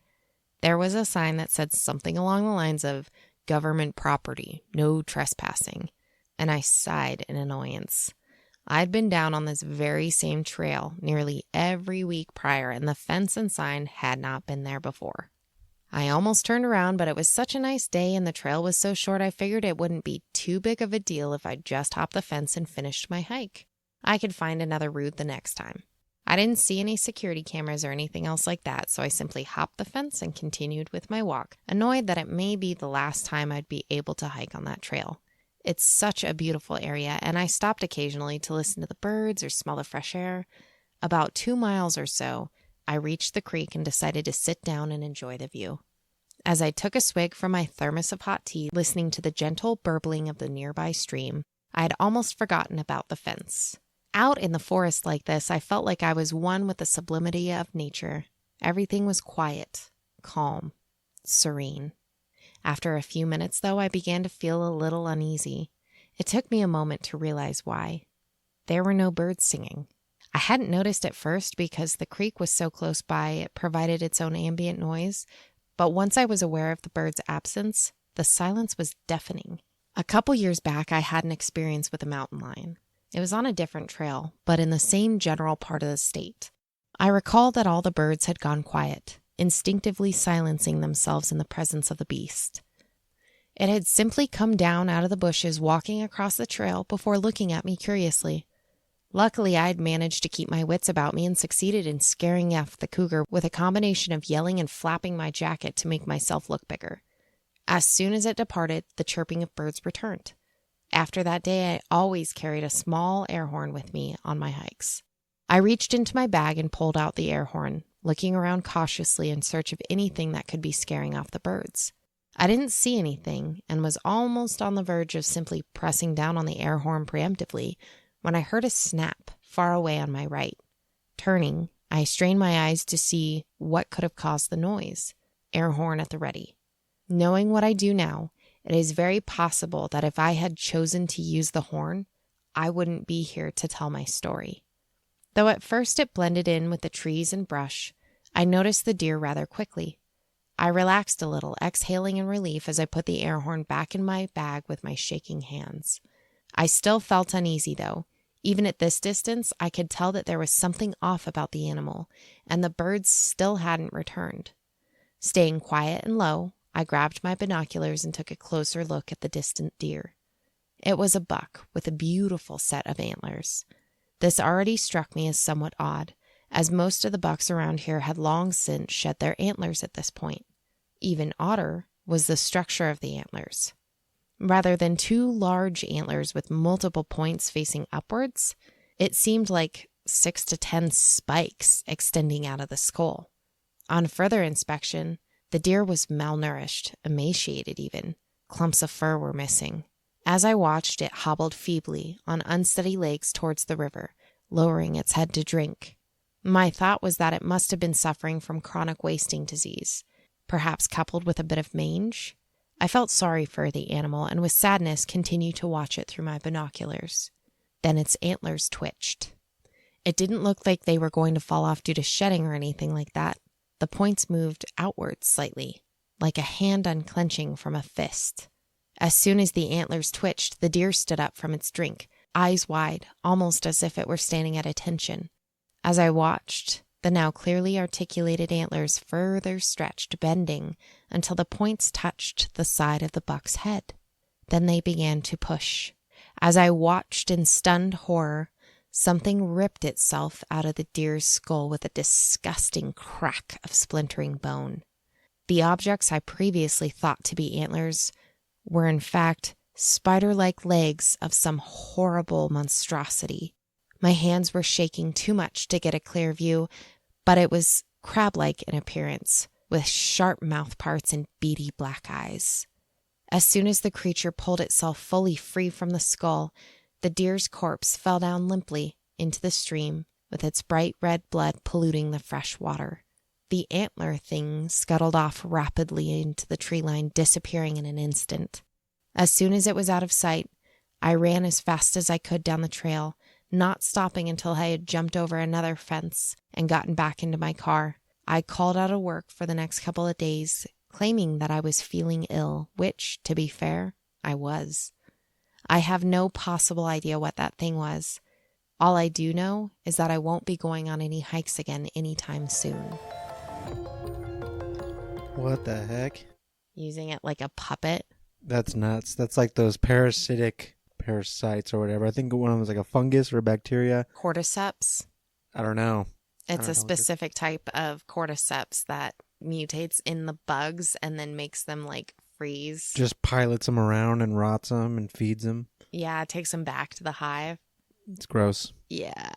There was a sign that said something along the lines of government property, no trespassing, and I sighed in annoyance. I'd been down on this very same trail nearly every week prior, and the fence and sign had not been there before. I almost turned around, but it was such a nice day and the trail was so short I figured it wouldn't be too big of a deal if I just hopped the fence and finished my hike. I could find another route the next time. I didn't see any security cameras or anything else like that, so I simply hopped the fence and continued with my walk, annoyed that it may be the last time I'd be able to hike on that trail. It's such a beautiful area, and I stopped occasionally to listen to the birds or smell the fresh air. About 2 miles or so, I reached the creek and decided to sit down and enjoy the view. As I took a swig from my thermos of hot tea, listening to the gentle burbling of the nearby stream, I had almost forgotten about the fence. Out in the forest like this, I felt like I was one with the sublimity of nature. Everything was quiet, calm, serene. After a few minutes, though, I began to feel a little uneasy. It took me a moment to realize why. There were no birds singing. I hadn't noticed at first because the creek was so close by it provided its own ambient noise, but once I was aware of the birds' absence, the silence was deafening. A couple years back, I had an experience with a mountain lion. It was on a different trail, but in the same general part of the state. I recall that all the birds had gone quiet, instinctively silencing themselves in the presence of the beast. It had simply come down out of the bushes, walking across the trail before looking at me curiously. Luckily, I had managed to keep my wits about me and succeeded in scaring off the cougar with a combination of yelling and flapping my jacket to make myself look bigger. As soon as it departed, the chirping of birds returned. After that day, I always carried a small air horn with me on my hikes. I reached into my bag and pulled out the air horn, looking around cautiously in search of anything that could be scaring off the birds. I didn't see anything and was almost on the verge of simply pressing down on the air horn preemptively when I heard a snap far away on my right. Turning, I strained my eyes to see what could have caused the noise. Air horn at the ready. Knowing what I do now, it is very possible that if I had chosen to use the horn, I wouldn't be here to tell my story. Though at first it blended in with the trees and brush, I noticed the deer rather quickly. I relaxed a little, exhaling in relief as I put the air horn back in my bag with my shaking hands. I still felt uneasy, though. Even at this distance, I could tell that there was something off about the animal, and the birds still hadn't returned. Staying quiet and low, I grabbed my binoculars and took a closer look at the distant deer. It was a buck with a beautiful set of antlers. This already struck me as somewhat odd, as most of the bucks around here had long since shed their antlers at this point. Even odder was the structure of the antlers. Rather than two large antlers with multiple points facing upwards, it seemed like 6 to 10 spikes extending out of the skull. On further inspection, the deer was malnourished, emaciated even. Clumps of fur were missing. As I watched, it hobbled feebly on unsteady legs towards the river, lowering its head to drink. My thought was that it must have been suffering from chronic wasting disease, perhaps coupled with a bit of mange. I felt sorry for the animal and with sadness continued to watch it through my binoculars. Then its antlers twitched. It didn't look like they were going to fall off due to shedding or anything like that. The points moved outwards slightly, like a hand unclenching from a fist. As soon as the antlers twitched, the deer stood up from its drink, eyes wide, almost as if it were standing at attention. As I watched, the now clearly articulated antlers further stretched, bending until the points touched the side of the buck's head. Then they began to push. As I watched in stunned horror, something ripped itself out of the deer's skull with a disgusting crack of splintering bone. The objects I previously thought to be antlers were in fact spider-like legs of some horrible monstrosity. My hands were shaking too much to get a clear view, but it was crab-like in appearance, with sharp mouth parts and beady black eyes. As soon as the creature pulled itself fully free from the skull, the deer's corpse fell down limply into the stream, with its bright red blood polluting the fresh water. The antler thing scuttled off rapidly into the tree line, disappearing in an instant. As soon as it was out of sight, I ran as fast as I could down the trail, not stopping until I had jumped over another fence and gotten back into my car. I called out of work for the next couple of days, claiming that I was feeling ill, which, to be fair, I was. I have no possible idea what that thing was. All I do know is that I won't be going on any hikes again anytime soon. What the heck? Using it like a puppet. That's nuts. That's like those parasites or whatever. I think one of them was like a fungus or a bacteria. Cordyceps. I don't know. It's a specific type of cordyceps that mutates in the bugs and then makes them like freeze. Just pilots them around and rots them and feeds them. Yeah, it takes them back to the hive. It's gross. Yeah.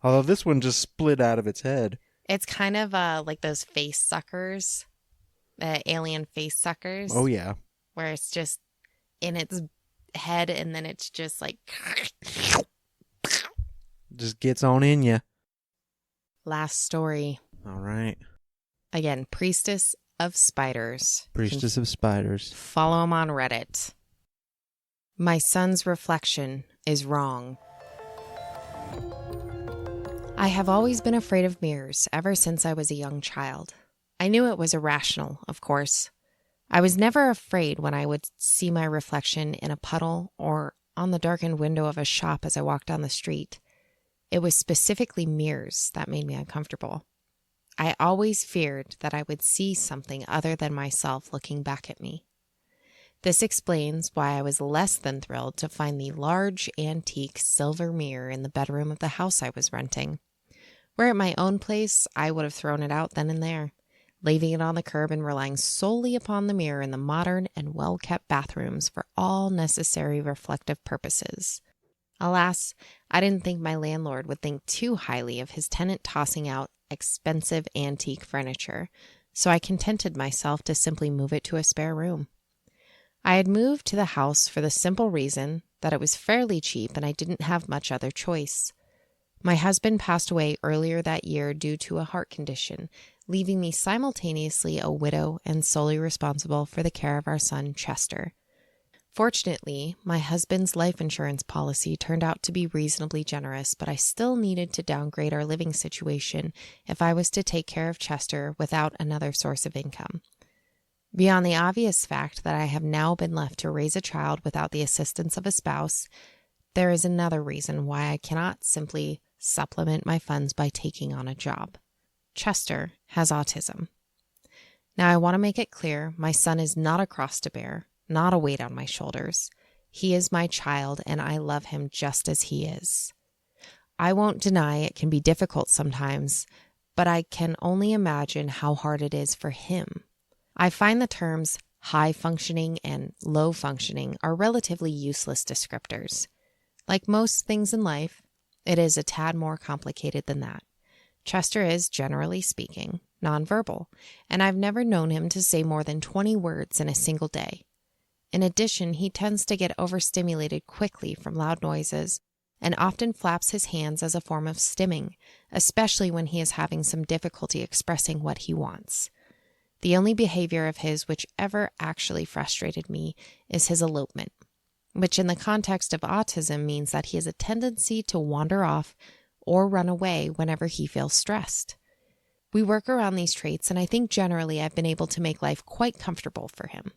Although this one just split out of its head. It's kind of like those face suckers, alien face suckers. Oh, yeah. Where it's just in its head and then it's just like... Just gets on in you. Last story. All right. Again, Priestess of Spiders. Priestess of Spiders. Follow him on Reddit. My son's reflection is wrong. I have always been afraid of mirrors ever since I was a young child. I knew it was irrational, of course. I was never afraid when I would see my reflection in a puddle or on the darkened window of a shop as I walked down the street. It was specifically mirrors that made me uncomfortable. I always feared that I would see something other than myself looking back at me. This explains why I was less than thrilled to find the large antique silver mirror in the bedroom of the house I was renting. Where at my own place, I would have thrown it out then and there, leaving it on the curb and relying solely upon the mirror in the modern and well-kept bathrooms for all necessary reflective purposes. Alas, I didn't think my landlord would think too highly of his tenant tossing out expensive antique furniture, so I contented myself to simply move it to a spare room. I had moved to the house for the simple reason that it was fairly cheap and I didn't have much other choice. My husband passed away earlier that year due to a heart condition, leaving me simultaneously a widow and solely responsible for the care of our son, Chester. Fortunately, my husband's life insurance policy turned out to be reasonably generous, but I still needed to downgrade our living situation if I was to take care of Chester without another source of income. Beyond the obvious fact that I have now been left to raise a child without the assistance of a spouse, there is another reason why I cannot simply supplement my funds by taking on a job. Chester has autism. Now, I want to make it clear, my son is not a cross to bear, not a weight on my shoulders. He is my child, and I love him just as he is. I won't deny it can be difficult sometimes, but I can only imagine how hard it is for him. I find the terms high functioning and low functioning are relatively useless descriptors. Like most things in life, it is a tad more complicated than that. Chester is, generally speaking, nonverbal, and I've never known him to say more than 20 words in a single day. In addition, he tends to get overstimulated quickly from loud noises and often flaps his hands as a form of stimming, especially when he is having some difficulty expressing what he wants. The only behavior of his which ever actually frustrated me is his elopement, which in the context of autism means that he has a tendency to wander off or run away whenever he feels stressed. We work around these traits, and I think generally I've been able to make life quite comfortable for him.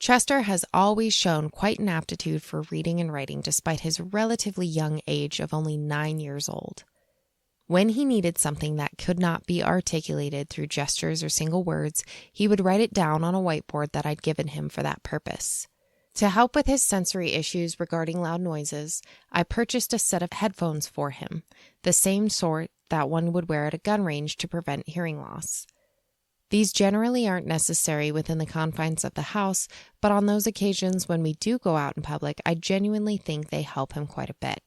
Chester has always shown quite an aptitude for reading and writing despite his relatively young age of only 9 years old. When he needed something that could not be articulated through gestures or single words, he would write it down on a whiteboard that I'd given him for that purpose. To help with his sensory issues regarding loud noises, I purchased a set of headphones for him, the same sort that one would wear at a gun range to prevent hearing loss. These generally aren't necessary within the confines of the house, but on those occasions when we do go out in public, I genuinely think they help him quite a bit.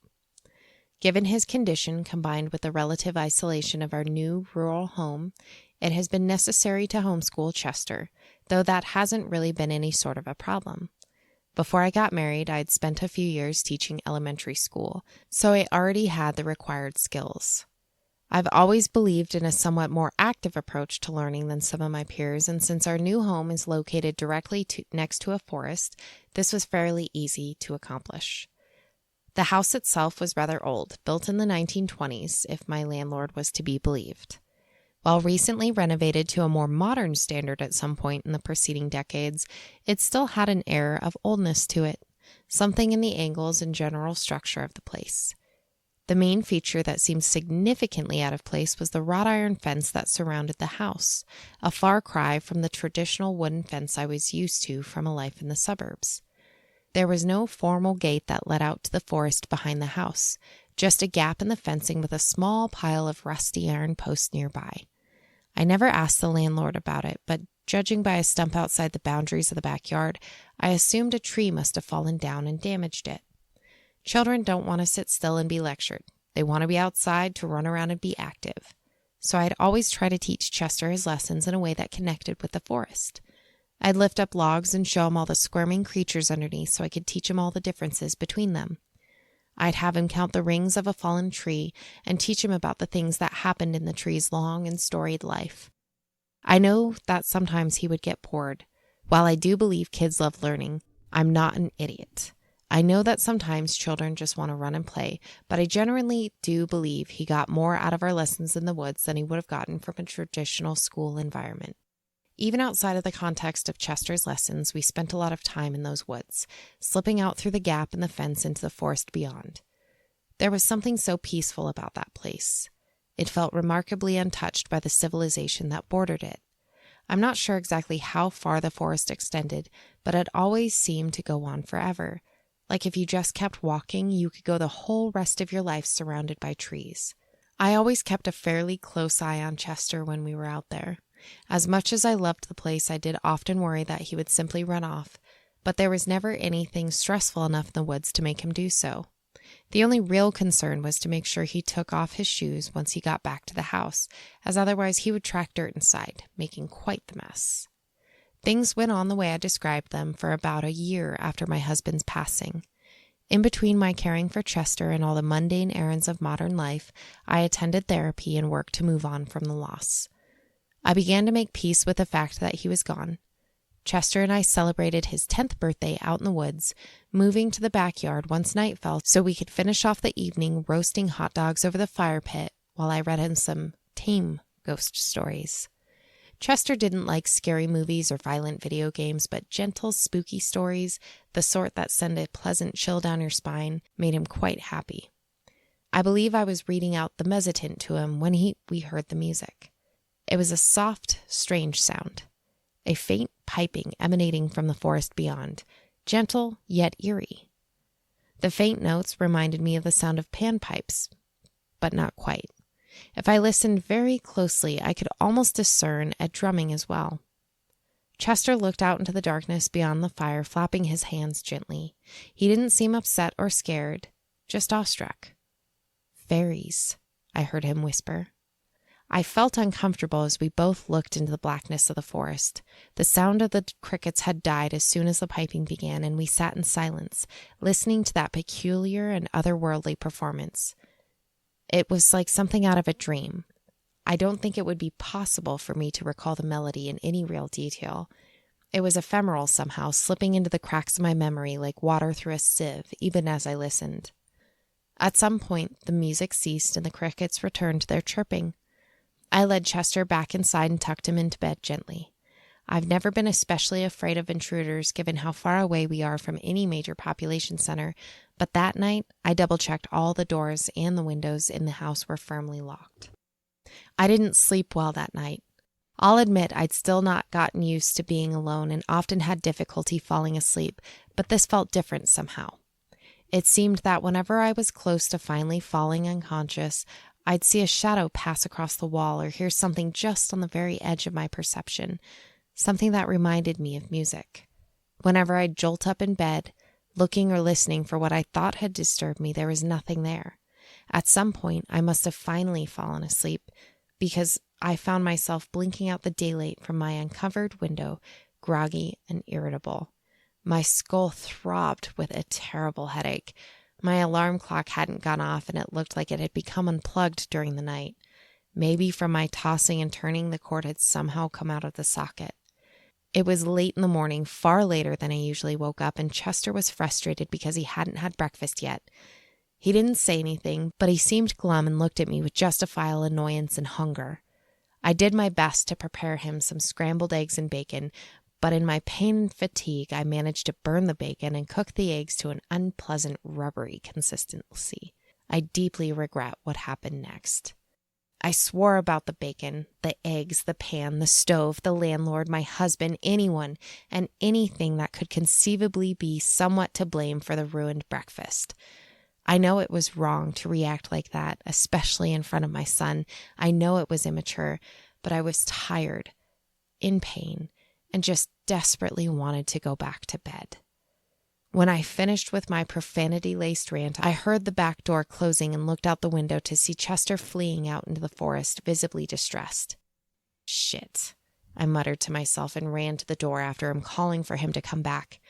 Given his condition, combined with the relative isolation of our new rural home, it has been necessary to homeschool Chester, though that hasn't really been any sort of a problem. Before I got married, I'd spent a few years teaching elementary school, so I already had the required skills. I've always believed in a somewhat more active approach to learning than some of my peers, and since our new home is located directly next to a forest, this was fairly easy to accomplish. The house itself was rather old, built in the 1920s, if my landlord was to be believed. While recently renovated to a more modern standard at some point in the preceding decades, it still had an air of oldness to it, something in the angles and general structure of the place. The main feature that seemed significantly out of place was the wrought iron fence that surrounded the house, a far cry from the traditional wooden fence I was used to from a life in the suburbs. There was no formal gate that led out to the forest behind the house, just a gap in the fencing with a small pile of rusty iron posts nearby. I never asked the landlord about it, but judging by a stump outside the boundaries of the backyard, I assumed a tree must have fallen down and damaged it. Children don't want to sit still and be lectured. They want to be outside to run around and be active. So I'd always try to teach Chester his lessons in a way that connected with the forest. I'd lift up logs and show him all the squirming creatures underneath so I could teach him all the differences between them. I'd have him count the rings of a fallen tree and teach him about the things that happened in the tree's long and storied life. I know that sometimes he would get bored. While I do believe kids love learning, I'm not an idiot. I know that sometimes children just want to run and play, but I generally do believe he got more out of our lessons in the woods than he would have gotten from a traditional school environment. Even outside of the context of Chester's lessons, we spent a lot of time in those woods, slipping out through the gap in the fence into the forest beyond. There was something so peaceful about that place. It felt remarkably untouched by the civilization that bordered it. I'm not sure exactly how far the forest extended, but it always seemed to go on forever. Like if you just kept walking, you could go the whole rest of your life surrounded by trees. I always kept a fairly close eye on Chester when we were out there. As much as I loved the place, I did often worry that he would simply run off, but there was never anything stressful enough in the woods to make him do so. The only real concern was to make sure he took off his shoes once he got back to the house, as otherwise he would track dirt inside, making quite the mess. Things went on the way I described them for about a year after my husband's passing. In between my caring for Chester and all the mundane errands of modern life, I attended therapy and worked to move on from the loss. I began to make peace with the fact that he was gone. Chester and I celebrated his 10th birthday out in the woods, moving to the backyard once night fell so we could finish off the evening roasting hot dogs over the fire pit while I read him some tame ghost stories. Chester didn't like scary movies or violent video games, but gentle, spooky stories, the sort that send a pleasant chill down your spine, made him quite happy. I believe I was reading out the mezzotint to him when we heard the music. It was a soft, strange sound. A faint piping emanating from the forest beyond, gentle yet eerie. The faint notes reminded me of the sound of panpipes, but not quite. If I listened very closely, I could almost discern a drumming as well. Chester looked out into the darkness beyond the fire, flapping his hands gently. He didn't seem upset or scared, just awestruck. "Fairies," I heard him whisper. I felt uncomfortable as we both looked into the blackness of the forest. The sound of the crickets had died as soon as the piping began, and we sat in silence, listening to that peculiar and otherworldly performance. It was like something out of a dream. I don't think it would be possible for me to recall the melody in any real detail. It was ephemeral somehow, slipping into the cracks of my memory like water through a sieve, even as I listened. At some point, the music ceased and the crickets returned to their chirping. I led Chester back inside and tucked him into bed gently. I've never been especially afraid of intruders given how far away we are from any major population center, but that night I double-checked all the doors and the windows in the house were firmly locked. I didn't sleep well that night. I'll admit I'd still not gotten used to being alone and often had difficulty falling asleep, but this felt different somehow. It seemed that whenever I was close to finally falling unconscious, I'd see a shadow pass across the wall or hear something just on the very edge of my perception, something that reminded me of music. Whenever I'd jolt up in bed, looking or listening for what I thought had disturbed me, there was nothing there. At some point, I must have finally fallen asleep because I found myself blinking out the daylight from my uncovered window, groggy and irritable. My skull throbbed with a terrible headache. My alarm clock hadn't gone off, and it looked like it had become unplugged during the night. Maybe from my tossing and turning, the cord had somehow come out of the socket. It was late in the morning, far later than I usually woke up, and Chester was frustrated because he hadn't had breakfast yet. He didn't say anything, but he seemed glum and looked at me with justifiable annoyance and hunger. I did my best to prepare him some scrambled eggs and bacon, but in my pain and fatigue, I managed to burn the bacon and cook the eggs to an unpleasant rubbery consistency. I deeply regret what happened next. I swore about the bacon, the eggs, the pan, the stove, the landlord, my husband, anyone, and anything that could conceivably be somewhat to blame for the ruined breakfast. I know it was wrong to react like that, especially in front of my son. I know it was immature, but I was tired, in pain, and just desperately wanted to go back to bed. When I finished with my profanity-laced rant, I heard the back door closing and looked out the window to see Chester fleeing out into the forest, visibly distressed. "Shit," I muttered to myself and ran to the door after him, calling for him to come back.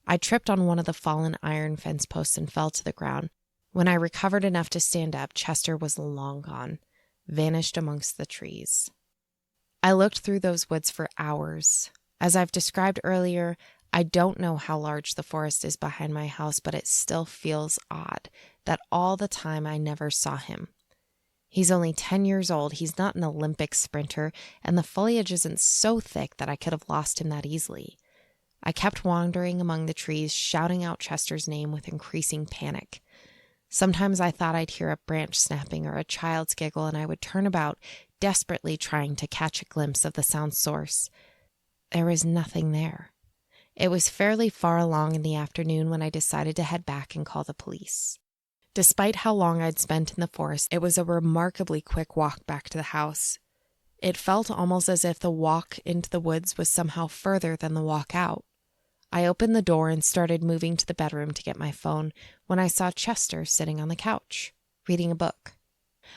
I tripped on one of the fallen iron fence posts and fell to the ground. When I recovered enough to stand up, Chester was long gone, vanished amongst the trees. I looked through those woods for hours. As I've described earlier, I don't know how large the forest is behind my house, but it still feels odd that all the time I never saw him. He's only 10 years old, he's not an Olympic sprinter, and the foliage isn't so thick that I could have lost him that easily. I kept wandering among the trees, shouting out Chester's name with increasing panic. Sometimes I thought I'd hear a branch snapping or a child's giggle, and I would turn about, desperately trying to catch a glimpse of the sound's source. There was nothing there. It was fairly far along in the afternoon when I decided to head back and call the police. Despite how long I'd spent in the forest, it was a remarkably quick walk back to the house. It felt almost as if the walk into the woods was somehow further than the walk out. I opened the door and started moving to the bedroom to get my phone when I saw Chester sitting on the couch, reading a book.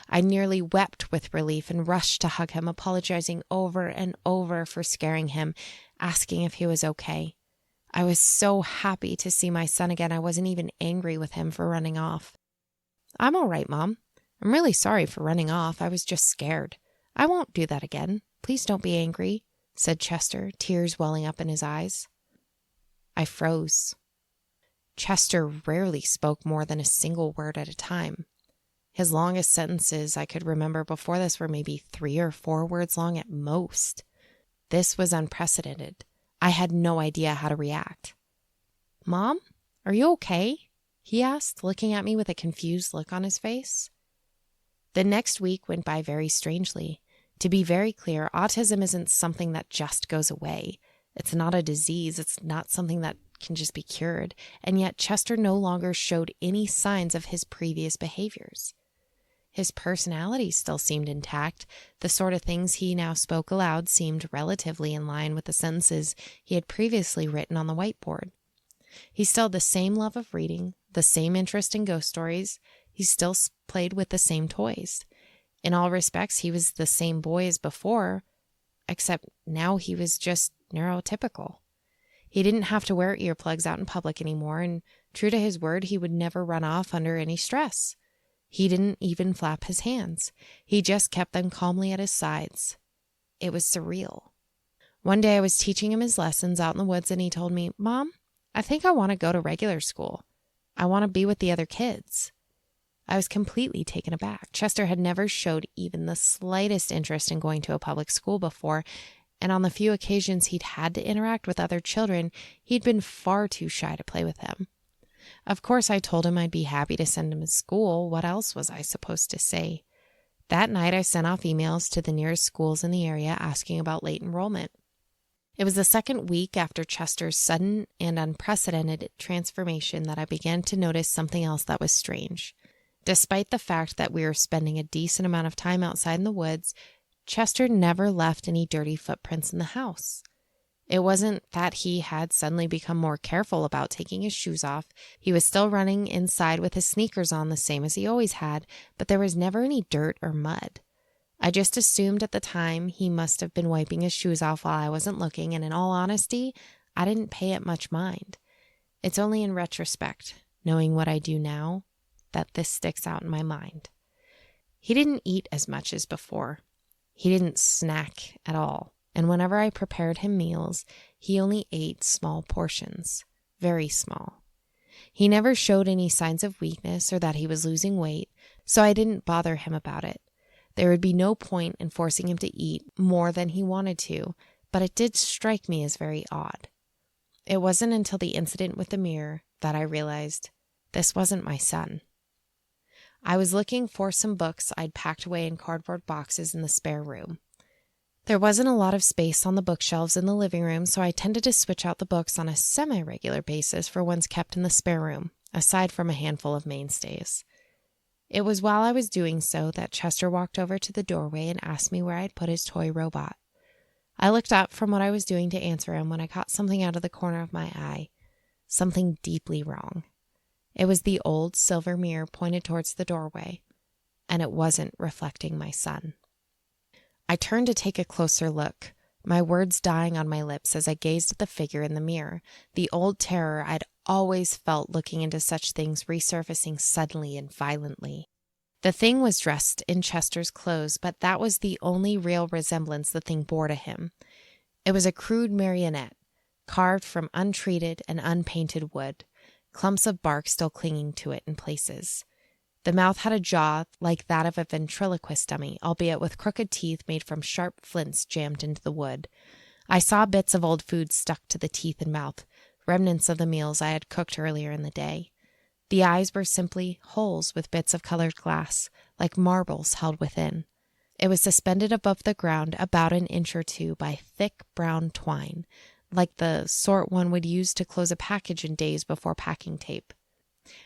I nearly wept with relief and rushed to hug him, apologizing over and over for scaring him, asking if he was okay. I was so happy to see my son again, I wasn't even angry with him for running off. "I'm all right, Mom. I'm really sorry for running off. I was just scared. I won't do that again. Please don't be angry," said Chester, tears welling up in his eyes. I froze. Chester rarely spoke more than a single word at a time. His longest sentences I could remember before this were maybe 3 or 4 words long at most. This was unprecedented. I had no idea how to react. "Mom, are you okay?" he asked, looking at me with a confused look on his face. The next week went by very strangely. To be very clear, autism isn't something that just goes away. It's not a disease. It's not something that can just be cured. And yet Chester no longer showed any signs of his previous behaviors. His personality still seemed intact. The sort of things he now spoke aloud seemed relatively in line with the sentences he had previously written on the whiteboard. He still had the same love of reading, the same interest in ghost stories. He still played with the same toys. In all respects, he was the same boy as before, except now he was just neurotypical. He didn't have to wear earplugs out in public anymore, and true to his word, he would never run off under any stress. He didn't even flap his hands. He just kept them calmly at his sides. It was surreal. One day I was teaching him his lessons out in the woods, and he told me, "Mom, I think I want to go to regular school. I want to be with the other kids." I was completely taken aback. Chester had never showed even the slightest interest in going to a public school before, and on the few occasions he'd had to interact with other children, he'd been far too shy to play with them. Of course, I told him I'd be happy to send him to school. What else was I supposed to say? That night, I sent off emails to the nearest schools in the area asking about late enrollment. It was the second week after Chester's sudden and unprecedented transformation that I began to notice something else that was strange. Despite the fact that we were spending a decent amount of time outside in the woods, Chester never left any dirty footprints in the house. It wasn't that he had suddenly become more careful about taking his shoes off. He was still running inside with his sneakers on the same as he always had, but there was never any dirt or mud. I just assumed at the time he must have been wiping his shoes off while I wasn't looking, and in all honesty, I didn't pay it much mind. It's only in retrospect, knowing what I do now, that this sticks out in my mind. He didn't eat as much as before. He didn't snack at all. And whenever I prepared him meals, he only ate small portions, very small. He never showed any signs of weakness or that he was losing weight, so I didn't bother him about it. There would be no point in forcing him to eat more than he wanted to, but it did strike me as very odd. It wasn't until the incident with the mirror that I realized this wasn't my son. I was looking for some books I'd packed away in cardboard boxes in the spare room. There wasn't a lot of space on the bookshelves in the living room, so I tended to switch out the books on a semi-regular basis for ones kept in the spare room, aside from a handful of mainstays. It was while I was doing so that Chester walked over to the doorway and asked me where I'd put his toy robot. I looked up from what I was doing to answer him when I caught something out of the corner of my eye, something deeply wrong. It was the old silver mirror pointed towards the doorway, and it wasn't reflecting my son. I turned to take a closer look, my words dying on my lips as I gazed at the figure in the mirror, the old terror I'd always felt looking into such things resurfacing suddenly and violently. The thing was dressed in Chester's clothes, but that was the only real resemblance the thing bore to him. It was a crude marionette, carved from untreated and unpainted wood, clumps of bark still clinging to it in places. The mouth had a jaw like that of a ventriloquist dummy, albeit with crooked teeth made from sharp flints jammed into the wood. I saw bits of old food stuck to the teeth and mouth, remnants of the meals I had cooked earlier in the day. The eyes were simply holes with bits of colored glass, like marbles held within. It was suspended above the ground about an inch or two by thick brown twine, like the sort one would use to close a package in days before packing tape.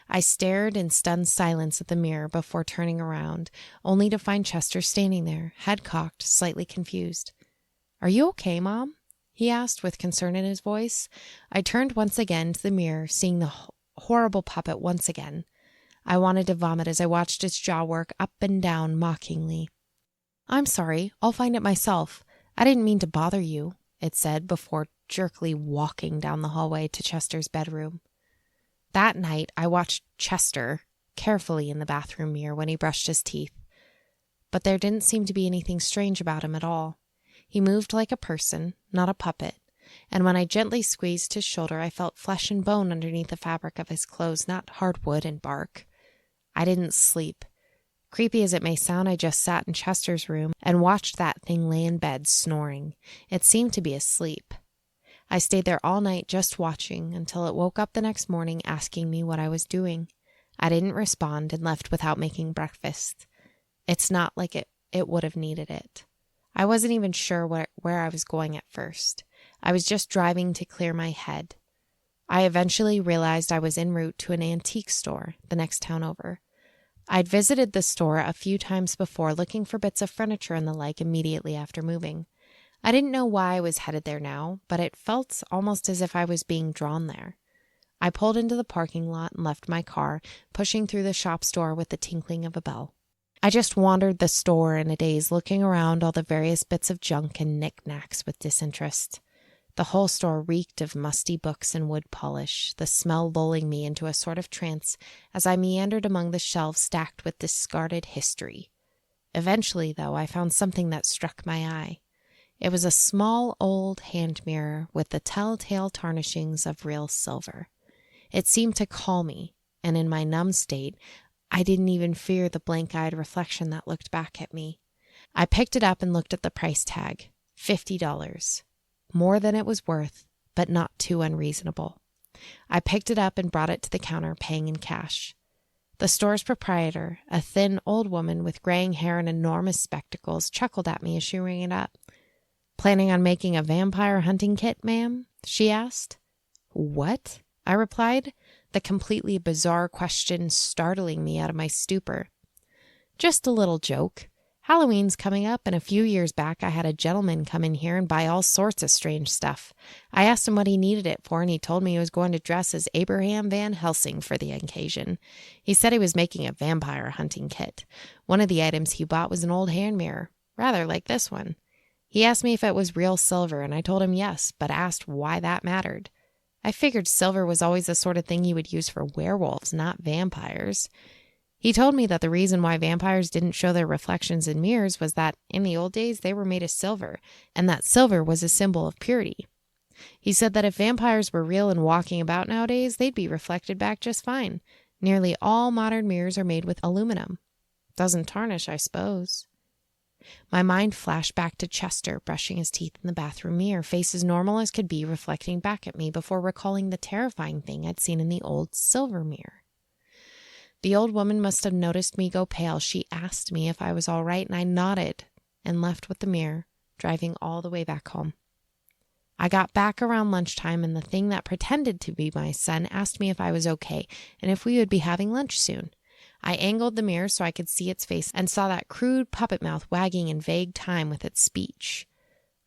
I stared in stunned silence at the mirror before turning around, only to find Chester standing there, head cocked, slightly confused. "Are you okay, Mom?" he asked with concern in his voice. I turned once again to the mirror, seeing the horrible puppet once again. I wanted to vomit as I watched its jaw work up and down mockingly. "I'm sorry, I'll find it myself. I didn't mean to bother you," it said before jerkily walking down the hallway to Chester's bedroom. That night, I watched Chester carefully in the bathroom mirror when he brushed his teeth. But there didn't seem to be anything strange about him at all. He moved like a person, not a puppet, and when I gently squeezed his shoulder, I felt flesh and bone underneath the fabric of his clothes, not hardwood and bark. I didn't sleep. Creepy as it may sound, I just sat in Chester's room and watched that thing lay in bed snoring. It seemed to be asleep. I stayed there all night just watching until it woke up the next morning asking me what I was doing. I didn't respond and left without making breakfast. It's not like it would have needed it. I wasn't even sure where I was going at first. I was just driving to clear my head. I eventually realized I was en route to an antique store the next town over. I'd visited the store a few times before looking for bits of furniture and the like immediately after moving. I didn't know why I was headed there now, but it felt almost as if I was being drawn there. I pulled into the parking lot and left my car, pushing through the shop's door with the tinkling of a bell. I just wandered the store in a daze, looking around all the various bits of junk and knickknacks with disinterest. The whole store reeked of musty books and wood polish, the smell lulling me into a sort of trance as I meandered among the shelves stacked with discarded history. Eventually, though, I found something that struck my eye. It was a small old hand mirror with the telltale tarnishings of real silver. It seemed to call me, and in my numb state, I didn't even fear the blank-eyed reflection that looked back at me. I picked it up and looked at the price tag, $50. More than it was worth, but not too unreasonable. I picked it up and brought it to the counter, paying in cash. The store's proprietor, a thin old woman with graying hair and enormous spectacles, chuckled at me as she rang it up. "Planning on making a vampire hunting kit, ma'am?" she asked. "What?" I replied, the completely bizarre question startling me out of my stupor. "Just a little joke. Halloween's coming up, and a few years back I had a gentleman come in here and buy all sorts of strange stuff. I asked him what he needed it for, and he told me he was going to dress as Abraham Van Helsing for the occasion. He said he was making a vampire hunting kit. One of the items he bought was an old hand mirror, rather like this one. He asked me if it was real silver, and I told him yes, but asked why that mattered. I figured silver was always the sort of thing you would use for werewolves, not vampires. He told me that the reason why vampires didn't show their reflections in mirrors was that in the old days they were made of silver, and that silver was a symbol of purity. He said that if vampires were real and walking about nowadays, they'd be reflected back just fine. Nearly all modern mirrors are made with aluminum. Doesn't tarnish, I suppose. My mind flashed back to Chester brushing his teeth in the bathroom mirror, face as normal as could be, reflecting back at me before recalling the terrifying thing I'd seen in the old silver mirror. The old woman must have noticed me go pale. She asked me if I was all right, and I nodded and left with the mirror, driving all the way back home. I got back around lunchtime, and the thing that pretended to be my son asked me if I was okay and if we would be having lunch soon. I angled the mirror so I could see its face and saw that crude puppet mouth wagging in vague time with its speech.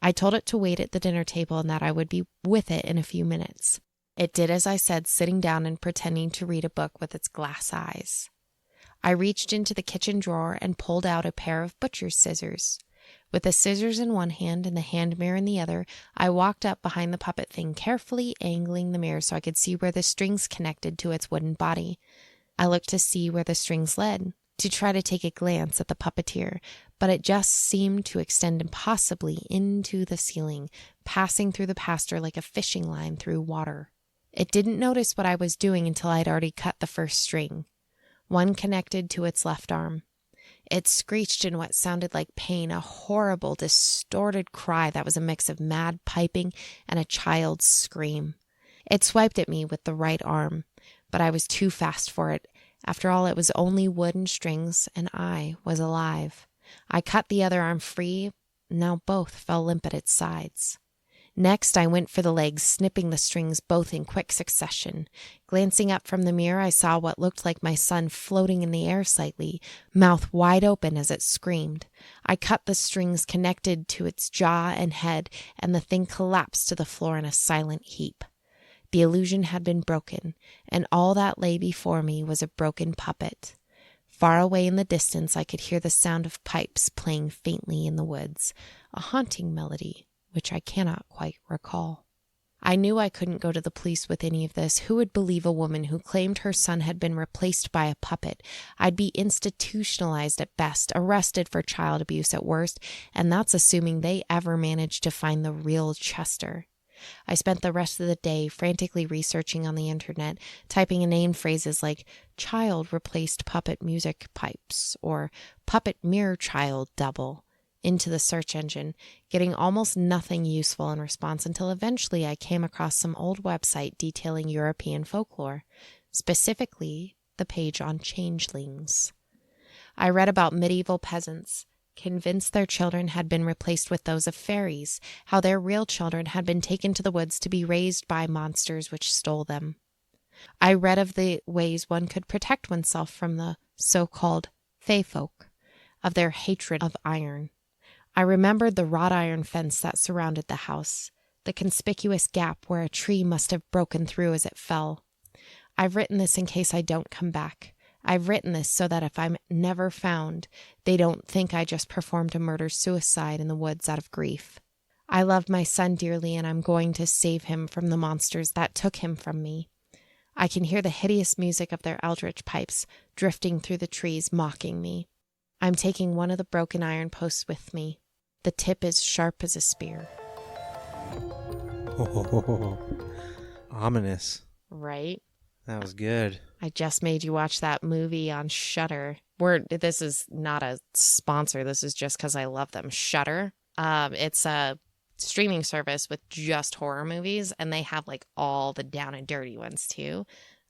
I told it to wait at the dinner table and that I would be with it in a few minutes. It did as I said, sitting down and pretending to read a book with its glass eyes. I reached into the kitchen drawer and pulled out a pair of butcher's scissors. With the scissors in one hand and the hand mirror in the other, I walked up behind the puppet thing, carefully angling the mirror so I could see where the strings connected to its wooden body. I looked to see where the strings led, to try to take a glance at the puppeteer, but it just seemed to extend impossibly into the ceiling, passing through the pasture like a fishing line through water. It didn't notice what I was doing until I'd already cut the first string. One connected to its left arm. It screeched in what sounded like pain, a horrible, distorted cry that was a mix of mad piping and a child's scream. It swiped at me with the right arm. but I was too fast for it. After all, it was only wood and strings, and I was alive. I cut the other arm free. Now both fell limp at its sides. Next, I went for the legs, snipping the strings both in quick succession. Glancing up from the mirror, I saw what looked like my son floating in the air slightly, mouth wide open as it screamed. I cut the strings connected to its jaw and head, and the thing collapsed to the floor in a silent heap. The illusion had been broken, and all that lay before me was a broken puppet. Far away in the distance, I could hear the sound of pipes playing faintly in the woods, a haunting melody, which I cannot quite recall. I knew I couldn't go to the police with any of this. Who would believe a woman who claimed her son had been replaced by a puppet? I'd be institutionalized at best, arrested for child abuse at worst, and that's assuming they ever managed to find the real Chester. I spent the rest of the day frantically researching on the internet, typing inane phrases like child replaced puppet music pipes or puppet mirror child double into the search engine, getting almost nothing useful in response until eventually I came across some old website detailing European folklore, specifically the page on changelings. I read about medieval peasants convinced their children had been replaced with those of fairies, how their real children had been taken to the woods to be raised by monsters which stole them. I read of the ways one could protect oneself from the so-called fae folk, of their hatred of iron. I remembered the wrought iron fence that surrounded the house, the conspicuous gap where a tree must have broken through as it fell. I've written this in case I don't come back. I've written this so that if I'm never found, they don't think I just performed a murder-suicide in the woods out of grief. I love my son dearly, and I'm going to save him from the monsters that took him from me. I can hear the hideous music of their eldritch pipes drifting through the trees, mocking me. I'm taking one of the broken iron posts with me. The tip is sharp as a spear. Oh, ominous. Right? That was good. I just made you watch that movie on Shudder. This is not a sponsor. This is just because I love them. Shudder. It's a streaming service with just horror movies, and they have like all the down and dirty ones too.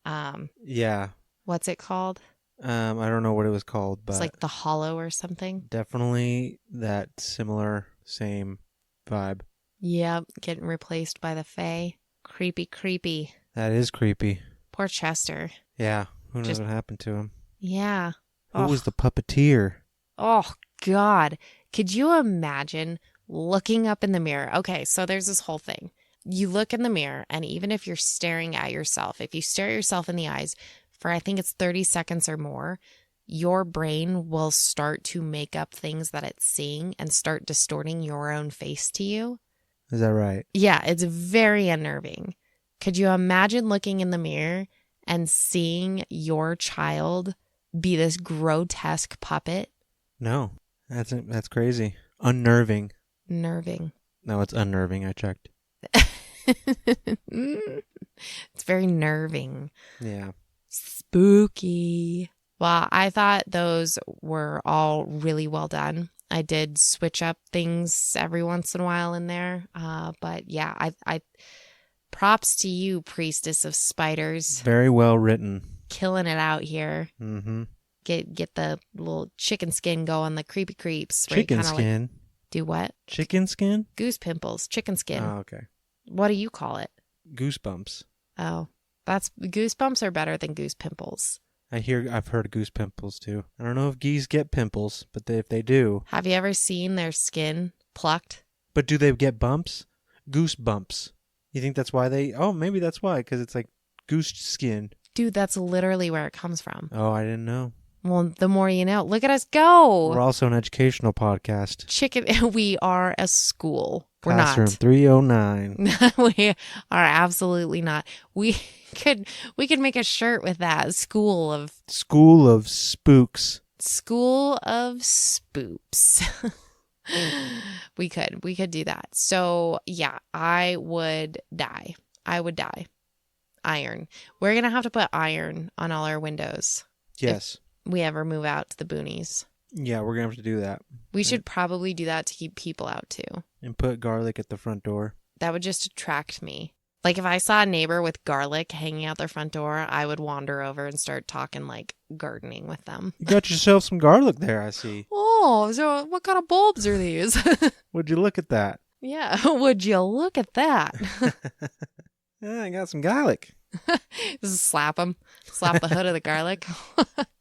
Yeah. What's it called? I don't know what it was called, but It's like The Hollow or something. definitely that similar, same vibe. Yep, getting replaced by the Fae. Creepy, creepy. That is creepy. Poor Chester. Yeah. Who knows what happened to him? Yeah. Who was the puppeteer? Oh, God. Could you imagine looking up in the mirror? Okay, so there's this whole thing. You look in the mirror, and even if you're staring at yourself, if you stare at yourself in the eyes for I think it's 30 seconds or more, your brain will start to make up things that it's seeing and start distorting your own face to you. Is that right? Yeah, it's very unnerving. Could you imagine looking in the mirror and seeing your child be this grotesque puppet? No. That's crazy. Unnerving. Nerving. No, it's unnerving. I checked. It's very nerving. Yeah. Spooky. Well, I thought those were all really well done. I did switch up things every once in a while in there. But yeah, I props to you, Priestess of Spiders. Very well written. Killing it out here. Mm-hmm. Get the little chicken skin going, the creepy creeps. Chicken skin? Like, do what? Chicken skin? Goose pimples. Chicken skin. Oh, okay. What do you call it? Goosebumps. Oh, goosebumps are better than goose pimples. I've heard goose pimples too. I don't know if geese get pimples, but if they do. Have you ever seen their skin plucked? But do they get bumps? Goose bumps. You think that's why maybe that's why, because it's like goose skin. Dude, that's literally where it comes from. Oh, I didn't know. Well, the more you know. Look at us go. We're also an educational podcast. We are a school. We're Classroom not. 309. We are absolutely not. We could make a shirt with that. School of Spooks. School of Spoops. We could do that. So yeah, I would die. Iron. We're going to have to put iron on all our windows. Yes. If we ever move out to the boonies. Yeah, we're going to have to do that. We should probably do that to keep people out too. And put garlic at the front door. That would just attract me. Like if I saw a neighbor with garlic hanging out their front door, I would wander over and start talking like gardening with them. You got yourself some garlic there, I see. Oh, so what kind of bulbs are these? Would you look at that? Yeah, would you look at that? Yeah, I got some garlic. Just slap them. Slap the hood of the garlic.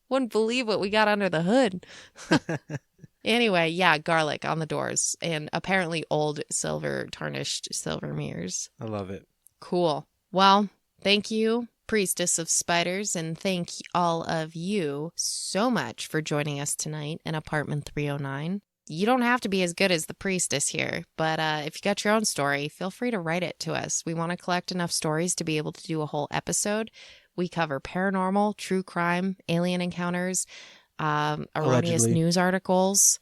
Wouldn't believe what we got under the hood. Anyway, yeah, garlic on the doors and apparently old tarnished silver mirrors. I love it. Cool. Well, thank you, Priestess of Spiders, and thank all of you so much for joining us tonight in Apartment 309. You don't have to be as good as the Priestess here, but if you got your own story, feel free to write it to us. We want to collect enough stories to be able to do a whole episode. We cover paranormal, true crime, alien encounters, erroneous Allegedly. news articles.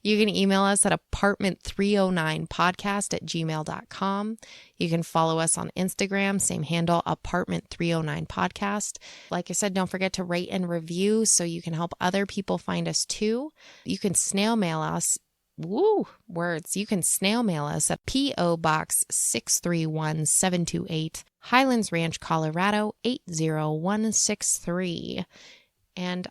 You can email us at apartment309podcast@gmail.com. You can follow us on Instagram, same handle, apartment309podcast. Like I said, don't forget to rate and review so you can help other people find us too. You can snail mail us. Woo, words. You can snail mail us at P.O. Box 631728, Highlands Ranch, Colorado 80163. And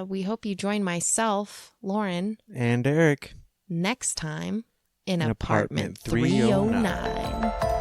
we hope you join myself, Lauren, And Eric. next time in In Apartment Apartment 309. 309.